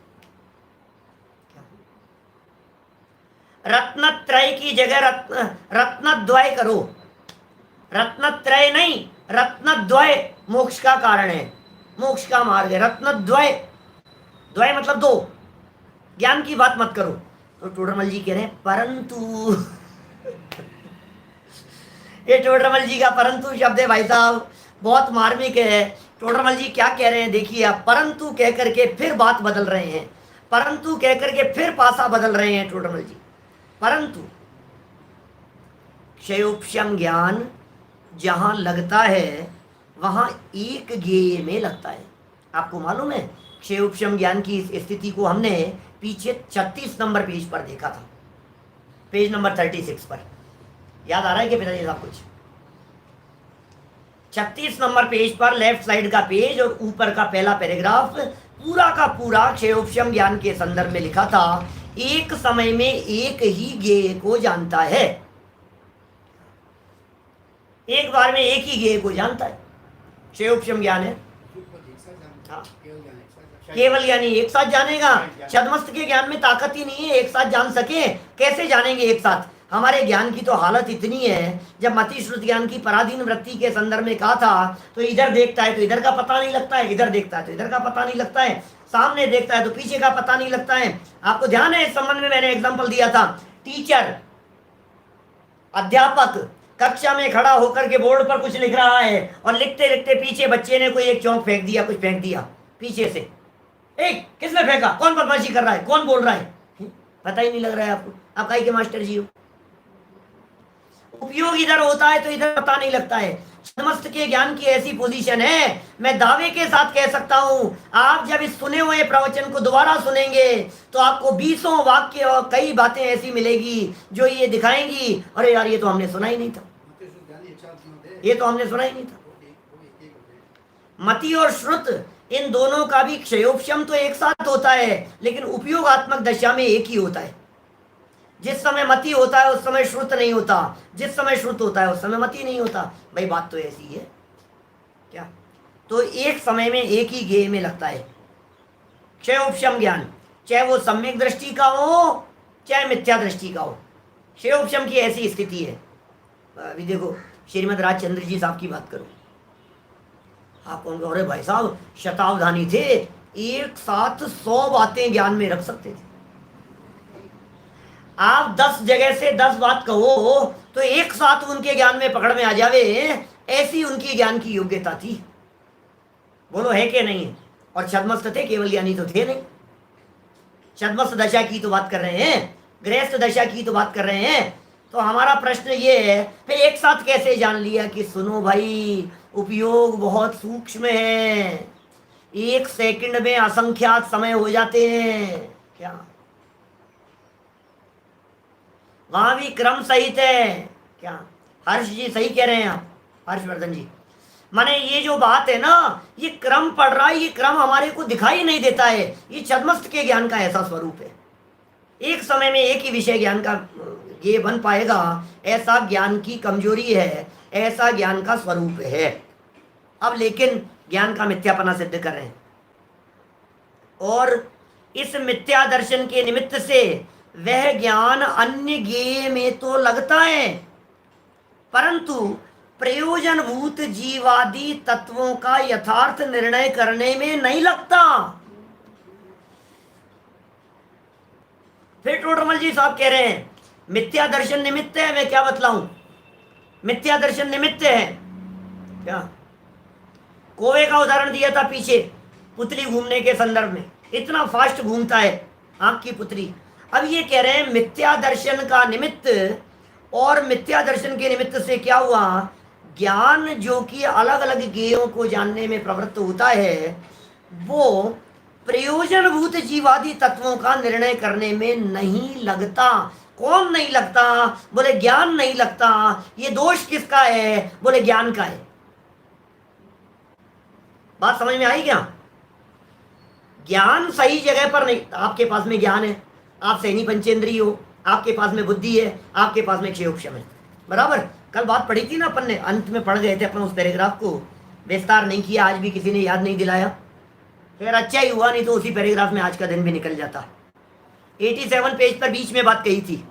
रत्नत्रय की जगह रत्नद्वय करो। रत्नत्रय नहीं, रत्नद्वय मोक्ष का कारण है, मोक्ष का मार्ग है। रत्नद्वय, द्वय मतलब दो, ज्ञान की बात मत करो। तो टोडरमल जी कह रहे हैं परंतु ये टोडरमल जी का परंतु शब्द है भाई साहब, बहुत मार्मिक है। टोडरमल जी क्या कह रहे हैं देखिए आप, परंतु कह करके फिर बात बदल रहे हैं, परंतु कह करके फिर पासा बदल रहे हैं टोडरमल जी। परंतु क्षयोपशम ज्ञान जहां लगता है वहां एक गेय में लगता है। आपको मालूम है क्षयोपशम ज्ञान की इस स्थिति को हमने पीछे 36 नंबर पेज पर देखा था, पेज नंबर 36 पर। याद आ रहा है कि पिताजी साहब कुछ? 36 नंबर पेज पर लेफ्ट साइड का पेज और ऊपर का पहला पैराग्राफ पूरा का पूरा क्षयोपशम ज्ञान के संदर्भ में लिखा था। एक समय में एक ही गेय को जानता है, एक बार में एक ही गेय को जानता है, क्षयोपशम ज्ञान है। हाँ, केवल यानी एक साथ जानेगा। छद्मस्त के ज्ञान में ताकत ही नहीं है एक साथ जान सके, कैसे जानेंगे एक साथ? हमारे ज्ञान की तो हालत इतनी है, जब मति श्रुत ज्ञान की पराधीन वृत्ति के संदर्भ में कहा था तो इधर देखता है तो इधर का पता नहीं लगता है, इधर देखता है तो इधर का पता नहीं लगता है, सामने देखता है तो पीछे का पता नहीं लगता है। आपको ध्यान है इस संबंध में मैंने एग्जाम्पल दिया था, टीचर अध्यापक कक्षा में खड़ा होकर के बोर्ड पर कुछ लिख रहा है और लिखते लिखते पीछे बच्चे ने कोई एक चौक फेंक दिया, कुछ फेंक दिया पीछे से। एक किसने फेंका? कौन बदमाशी कर रहा है? कौन बोल रहा है? पता ही नहीं लग रहा है आपको, आप काहे के मास्टर जी हो। उपयोग इधर होता है तो इधर पता नहीं लगता है। छद्मस्त के ज्ञान की ऐसी पोजीशन है, मैं दावे के साथ कह सकता हूं, आप जब इस सुने हुए प्रवचन को दोबारा सुनेंगे तो आपको 20 वाक्य और कई बातें ऐसी मिलेगी जो ये दिखाएंगी, अरे यार ये तो हमने सुना ही नहीं था, ये तो हमने सुना ही नहीं था। मति और श्रुत इन दोनों का भी क्षयोपशम तो एक साथ होता है, लेकिन उपयोगात्मक दशा में एक ही होता है। जिस समय मति होता है उस समय श्रुत नहीं होता, जिस समय श्रुत होता है उस समय मति नहीं होता। भाई बात तो ऐसी है क्या? तो एक समय में एक ही गेय में लगता है क्षयोपशम ज्ञान, चाहे वो सम्यक दृष्टि का हो चाहे मिथ्या दृष्टि का हो। क्षयोपशम की ऐसी स्थिति है। अभी देखो श्रीमद राजचंद्र जी साहब की बात करो, आप कौन? अरे भाई साहब शतावधानी थे, एक साथ 100 बातें ज्ञान में रख सकते थे। आप 10 जगह से 10 बात कहो तो एक साथ उनके ज्ञान में पकड़ में आ जावे, ऐसी उनकी ज्ञान की योग्यता थी। बोलो है कि नहीं? और छद्मस्त थे, केवल ज्ञानी तो थे नहीं। छद्मस्त दशा की तो बात कर रहे हैं, गृहस्थ दशा की तो बात कर रहे हैं। तो हमारा प्रश्न ये है फिर एक साथ कैसे जान लिया कि सुनो भाई उपयोग बहुत सूक्ष्म है, 1 सेकंड में असंख्यात समय हो जाते हैं क्या? वहां भी क्रम सहित है क्या? हर्ष जी सही कह रहे हैं आप, हर्षवर्धन जी। माने ये जो बात है ना, ये क्रम पढ़ रहा है, ये क्रम हमारे को दिखाई नहीं देता है। ये छद्मस्त के ज्ञान का ऐसा स्वरूप है, एक समय में एक ही विषय ज्ञान का ये बन पाएगा, ऐसा ज्ञान की कमजोरी है, ऐसा ज्ञान का स्वरूप है। अब लेकिन ज्ञान का मिथ्यापना सिद्ध कर रहे हैं, और इस मिथ्या दर्शन के निमित्त से वह ज्ञान अन्य ज्ञेय में तो लगता है, परंतु प्रयोजनभूत जीवादि तत्वों का यथार्थ निर्णय करने में नहीं लगता। फिर टोडरमल जी साहब कह रहे हैं मिथ्या दर्शन निमित्त है। मैं क्या बतलाऊं? मिथ्या दर्शन निमित्त है क्या? कोवे का उदाहरण दिया था पीछे, पुतली घूमने के संदर्भ में, इतना फास्ट घूमता है आंख की पुतली। अब ये कह रहे हैं मिथ्या दर्शन का निमित्त, और मिथ्या दर्शन के निमित्त से क्या हुआ? ज्ञान जो कि अलग अलग ज्ञेयों को जानने में प्रवृत्त होता है, वो प्रयोजनभूत जीवादि तत्वों का निर्णय करने में नहीं लगता। कौन नहीं लगता? बोले ज्ञान नहीं लगता। ये दोष किसका है? बोले ज्ञान का है। बात समझ में आई क्या? ज्ञान सही जगह पर नहीं। आपके पास में ज्ञान है, आप सहनी पंचेंद्रिय हो, आपके पास में बुद्धि है, आपके पास में क्षयोपशम है, बराबर। कल बात पढ़ी थी ना अपन ने, अंत में पढ़ गए थे अपन उस पैराग्राफ को, विस्तार नहीं किया, आज भी किसी ने याद नहीं दिलाया। फिर अच्छा ही हुआ, नहीं तो उसी पैराग्राफ में आज का दिन भी निकल जाता। 87 पेज पर बीच में बात कही थी,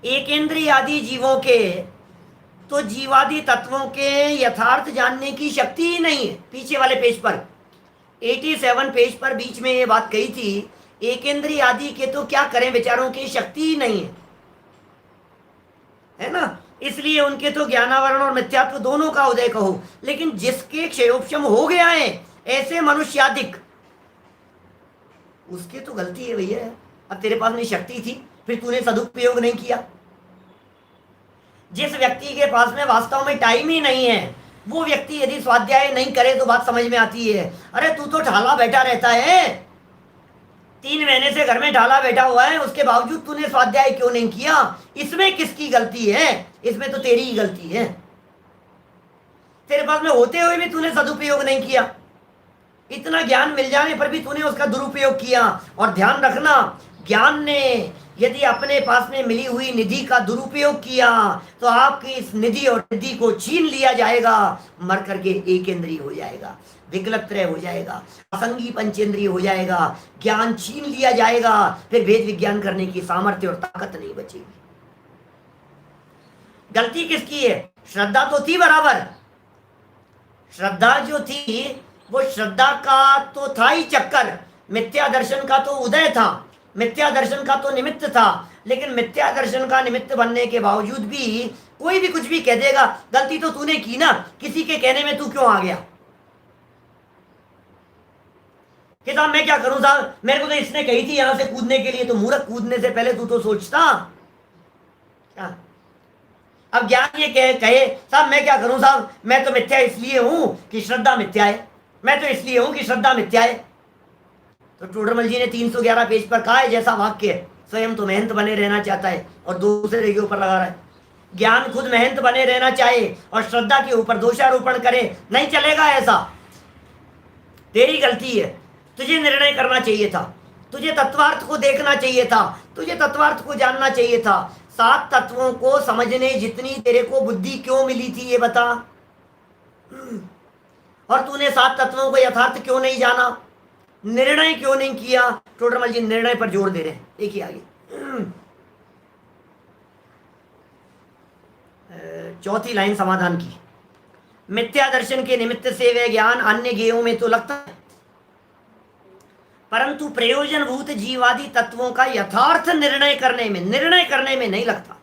एकेंद्रिय आदि जीवों के तो जीवादी तत्वों के यथार्थ जानने की शक्ति ही नहीं है। पीछे वाले पेज पर 87 पेज पर बीच में ये बात कही थी, एकेंद्रीय आदि के तो क्या करें, विचारों की शक्ति ही नहीं है ना। इसलिए उनके तो ज्ञानावरण और मिथ्यात्व दोनों का उदय कहो। लेकिन जिसके क्षयोपशम हो गया है ऐसे मनुष्यादिक, उसके तो गलती है भैया। अब तेरे पास में शक्ति थी, फिर तूने सदुपयोग नहीं किया। जिस व्यक्ति के पास में वास्तव में टाइम ही नहीं है, वो व्यक्ति यदि स्वाध्याय नहीं करे तो बात समझ में आती है। अरे तू तो ढाला बैठा रहता है, 3 महीने से घर में ढाला बैठा हुआ है, उसके बावजूद तूने स्वाध्याय क्यों नहीं किया? इसमें किसकी गलती है? इसमें तो तेरी ही गलती है। तेरे पास में होते हुए भी तूने सदुपयोग नहीं किया। इतना ज्ञान मिल जाने पर भी तूने उसका दुरुपयोग किया। और ध्यान रखना, ज्ञान ने यदि अपने पास में मिली हुई निधि का दुरुपयोग किया तो आपकी इस निधि और निधि को छीन लिया जाएगा, मर करके एकेंद्रीय हो जाएगा, विकल्पत्रय हो जाएगा, असंगी पंचेंद्रीय हो जाएगा, ज्ञान छीन लिया जाएगा, फिर भेद विज्ञान करने की सामर्थ्य और ताकत नहीं बचेगी। गलती किसकी है? श्रद्धा तो थी बराबर, श्रद्धा जो थी वो श्रद्धा का तो था ही चक्कर, मिथ्या दर्शन का तो उदय था, मिथ्या दर्शन का तो निमित्त था। लेकिन मिथ्या दर्शन का निमित्त बनने के बावजूद भी कोई भी कुछ भी कह देगा, गलती तो तूने की ना, किसी के कहने में तू क्यों आ गया कि साहब मैं क्या करूं साहब, मेरे को तो इसने कही थी यहां से कूदने के लिए। तो मूर्ख, कूदने से पहले तू तो सोचता क्या? अब ज्ञान ये कहे साहब मैं क्या करूं साहब, मैं तो मिथ्या इसलिए हूं कि श्रद्धा मिथ्या है, मैं तो इसलिए हूं कि श्रद्धा मिथ्या है। तो टोडरमल जी ने 311 पेज पर कहा है जैसा वाक्य, स्वयं तो महंत बने रहना चाहता है और दूसरे के ऊपर लगा रहा है। ज्ञान खुद महंत बने रहना चाहे और श्रद्धा के ऊपर दोषारोपण करे, नहीं चलेगा ऐसा। तेरी गलती है, तुझे निर्णय करना चाहिए था, तुझे तत्वार्थ को देखना चाहिए था, तुझे तत्वार्थ को जानना चाहिए था। 7 तत्वों को समझने जितनी तेरे को बुद्धि क्यों मिली थी ये बता। और तूने 7 तत्वों को यथार्थ क्यों नहीं जाना, निर्णय क्यों नहीं किया? टोडरमल जी निर्णय पर जोर दे रहे हैं। देखिए आगे चौथी लाइन समाधान की, मिथ्या दर्शन के निमित्त से वह ज्ञान अन्य ज्ञेयों में तो लगता है, परंतु प्रयोजनभूत जीवादी तत्वों का यथार्थ निर्णय करने में नहीं लगता।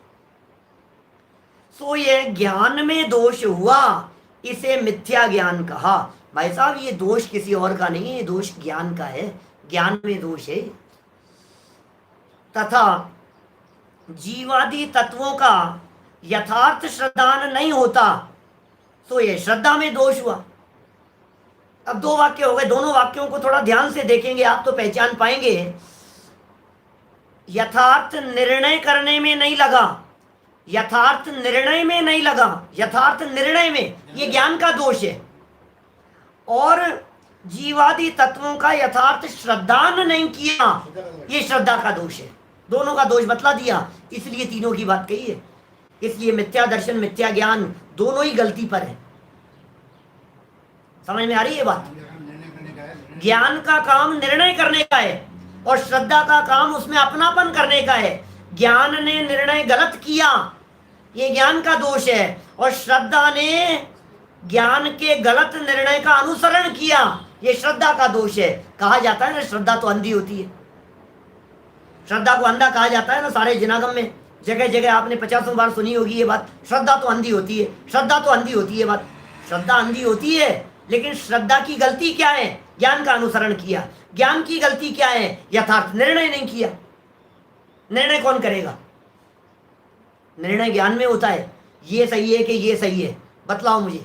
सो यह ज्ञान में दोष हुआ, इसे मिथ्या ज्ञान कहा। भाई साहब ये दोष किसी और का नहीं है, ये दोष ज्ञान का है, ज्ञान में दोष है। तथा जीवादी तत्वों का यथार्थ श्रद्धान नहीं होता, तो ये श्रद्धा में दोष हुआ। अब 2 वाक्य हो गए, दोनों वाक्यों को थोड़ा ध्यान से देखेंगे आप तो पहचान पाएंगे। यथार्थ निर्णय करने में नहीं लगा, यथार्थ निर्णय में नहीं लगा, यथार्थ निर्णय में, ये ज्ञान का दोष है। और जीवादी तत्वों का यथार्थ श्रद्धान नहीं किया, ये श्रद्धा का दोष है। दोनों का दोष बतला दिया, इसलिए तीनों की बात कही है। इसलिए मिथ्या दर्शन मिथ्या ज्ञान दोनों ही गलती पर है। समझ में आ रही है बात? ज्ञान का काम निर्णय करने का है और श्रद्धा का काम उसमें अपनापन करने का है। ज्ञान ने निर्णय गलत किया, ये ज्ञान का दोष है, और श्रद्धा ने ज्ञान के गलत निर्णय का अनुसरण किया, ये श्रद्धा का दोष है। कहा जाता है ना श्रद्धा तो अंधी होती है, श्रद्धा को अंधा कहा जाता है ना। सारे जिनागम में जगह जगह आपने 50 बार सुनी होगी ये बात, श्रद्धा तो अंधी होती है, श्रद्धा तो अंधी होती है। बात श्रद्धा अंधी होती है, लेकिन श्रद्धा की गलती क्या है? ज्ञान का अनुसरण किया। ज्ञान की गलती क्या है? यथार्थ निर्णय नहीं किया। निर्णय कौन करेगा? निर्णय ज्ञान में होता है, ये सही है कि ये सही है। बतलाओ मुझे,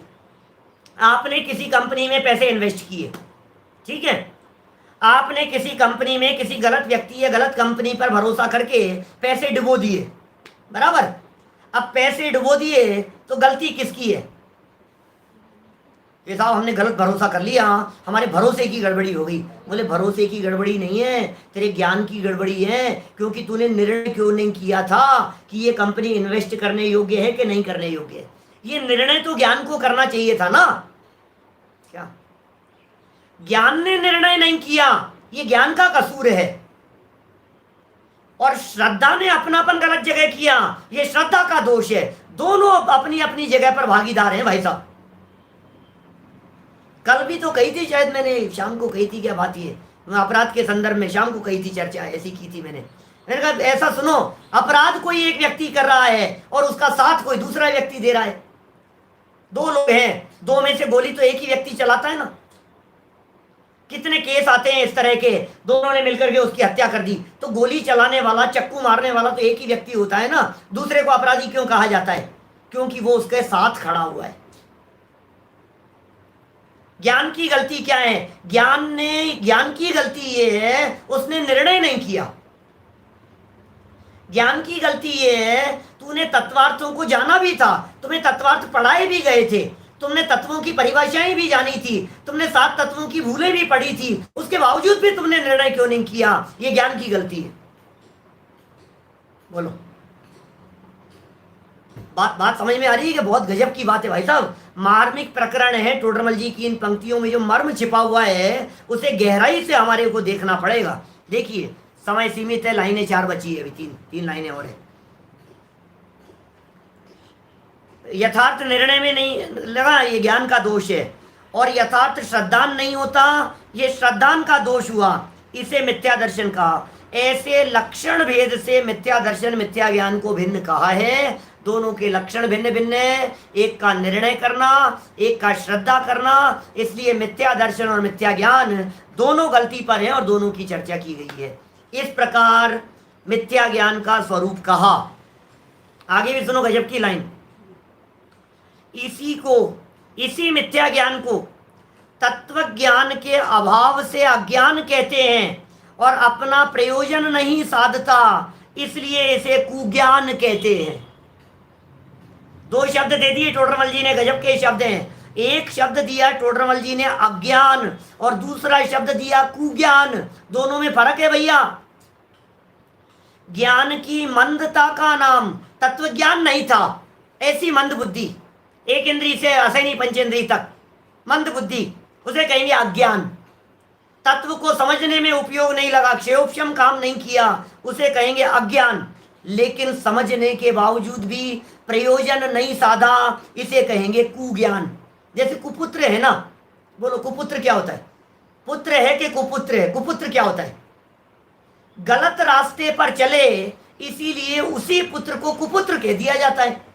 आपने किसी कंपनी में पैसे इन्वेस्ट किए, ठीक है, आपने किसी कंपनी में किसी गलत व्यक्ति या गलत कंपनी पर भरोसा करके पैसे डुबो दिए, बराबर। अब पैसे डुबो दिए तो गलती किसकी है? ये साहब हमने गलत भरोसा कर लिया, हमारे भरोसे की गड़बड़ी हो गई। बोले भरोसे की गड़बड़ी नहीं है, तेरे ज्ञान की गड़बड़ी है, क्योंकि तूने निर्णय क्यों नहीं किया था कि ये कंपनी इन्वेस्ट करने योग्य है कि नहीं करने योग्य है। ये निर्णय तो ज्ञान को करना चाहिए था ना। क्या ज्ञान ने निर्णय नहीं किया? ये ज्ञान का कसूर है। और श्रद्धा ने अपनापन गलत जगह किया, ये श्रद्धा का दोष है। दोनों अपनी अपनी जगह पर भागीदार हैं भाई साहब। कल भी तो कही थी, शायद मैंने शाम को कही थी, क्या बात ये, मैं अपराध के संदर्भ में शाम को कही थी, चर्चा ऐसी की थी मैंने कहा ऐसा सुनो, अपराध कोई एक व्यक्ति कर रहा है और उसका साथ कोई दूसरा व्यक्ति दे रहा है। दो लोग हैं, दो में से गोली तो एक ही व्यक्ति चलाता है ना। कितने केस आते हैं इस तरह के, दोनों ने मिलकर के उसकी हत्या कर दी, तो गोली चलाने वाला, चक्कू मारने वाला तो एक ही व्यक्ति होता है ना। दूसरे को अपराधी क्यों कहा जाता है? क्योंकि वो उसके साथ खड़ा हुआ है। ज्ञान की गलती क्या है? ज्ञान की गलती ये है, उसने निर्णय नहीं किया। ज्ञान की गलती ये है, तूने तत्वार्थों को जाना भी था, तुम्हें तत्वार्थ पढ़ाए भी गए थे, तुमने तत्वों की परिभाषाएं भी जानी थी, तुमने 7 तत्वों की भूलें भी पढ़ी थी, उसके बावजूद भी तुमने निर्णय क्यों नहीं किया? ये ज्ञान की गलती है। बोलो, बात समझ में आ रही है कि बहुत गजब की बात है भाई साहब। मार्मिक प्रकरण है टोडरमल जी की इन पंक्तियों में, जो मर्म छिपा हुआ है उसे गहराई से हमारे को देखना पड़ेगा। देखिए, समय सीमित है, लाइनें 4 बची है, अभी तीन लाइनें और है। यथार्थ निर्णय में नहीं लगा, ये ज्ञान का दोष है। और यथार्थ श्रद्धान नहीं होता, ये श्रद्धान का दोष हुआ, इसे मिथ्या दर्शन कहा। ऐसे लक्षण भेद से मिथ्या दर्शन मिथ्या ज्ञान को भिन्न कहा है। दोनों के लक्षण भिन्न भिन्न है, एक का निर्णय करना, एक का श्रद्धा करना। इसलिए मिथ्या दर्शन और मिथ्या ज्ञान दोनों गलती पर हैं और दोनों की चर्चा की गई है। इस प्रकार मिथ्या ज्ञान का स्वरूप कहा। आगे भी सुनो गजब की लाइन। इसी मिथ्या ज्ञान को तत्व ज्ञान के अभाव से अज्ञान कहते हैं और अपना प्रयोजन नहीं साधता, इसलिए इसे कुज्ञान कहते हैं। 2 शब्द दे दिए टोडरमल जी ने, गजब के शब्द हैं। एक शब्द दिया टोडरमल जी ने अज्ञान और दूसरा शब्द दिया कुज्ञान। दोनों में फर्क है भैया। ज्ञान की मंदता का नाम तत्व ज्ञान नहीं था, ऐसी मंद बुद्धि, एक इंद्रिय से असैनी पंचेंद्रिय तक मंद बुद्धि, उसे कहेंगे अज्ञान। तत्व को समझने में उपयोग नहीं लगा, क्षेयोपशम काम नहीं किया, उसे कहेंगे अज्ञान। लेकिन समझने के बावजूद भी प्रयोजन नहीं साधा, इसे कहेंगे कुज्ञान। जैसे कुपुत्र है ना, बोलो कुपुत्र क्या होता है? पुत्र है कि कुपुत्र है? कुपुत्र क्या होता है? गलत रास्ते पर चले, इसीलिए उसी पुत्र को कुपुत्र कह दिया जाता है।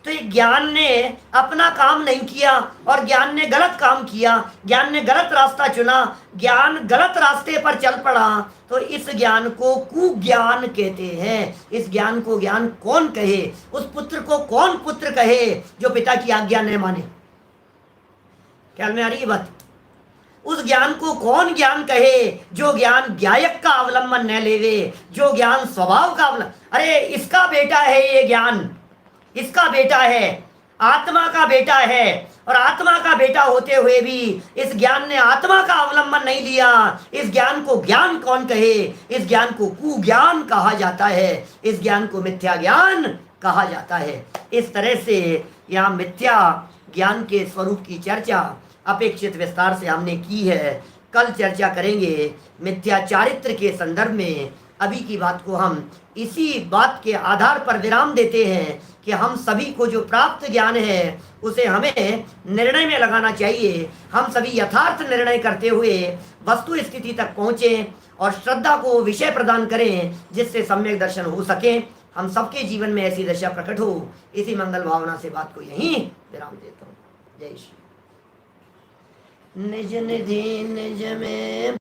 तो ये ज्ञान ने अपना काम नहीं किया और ज्ञान ने गलत काम किया, ज्ञान ने गलत रास्ता चुना, ज्ञान गलत रास्ते पर चल पड़ा, तो इस ज्ञान को कुज्ञान कहते हैं। इस ज्ञान को ज्ञान कौन कहे? उस पुत्र को कौन पुत्र कहे जो पिता की आज्ञा न माने? ख्याल में आ रही है बात? उस ज्ञान को कौन ज्ञान कहे जो ज्ञान ज्ञायक का अवलंबन न लेवे, जो ज्ञान स्वभाव का अवलंबन। अरे इसका बेटा है ये ज्ञान, इसका बेटा है, आत्मा का बेटा है, और आत्मा का बेटा होते हुए भी इस ज्ञान ने आत्मा का अवलंबन नहीं लिया। इस ज्ञान को ज्ञान कौन कहे? इस ज्ञान को कुज्ञान कहा जाता है, इस ज्ञान को मिथ्या ज्ञान कहा जाता है। इस तरह से यहाँ मिथ्या ज्ञान के स्वरूप की चर्चा अपेक्षित विस्तार से हमने की है। कल चर्चा करेंगे मिथ्या चारित्र के संदर्भ में। अभी की बात को हम इसी बात के आधार पर विराम देते हैं कि हम सभी को जो प्राप्त ज्ञान है उसे हमें निर्णय में लगाना चाहिए। हम सभी यथार्थ निर्णय करते हुए वस्तु स्थिति तक पहुँचें और श्रद्धा को विषय प्रदान करें, जिससे सम्यक दर्शन हो सके। हम सबके जीवन में ऐसी दशा प्रकट हो, इसी मंगल भावना से बात को यहीं विराम देता हूँ। जय श्री। निज निधि निज में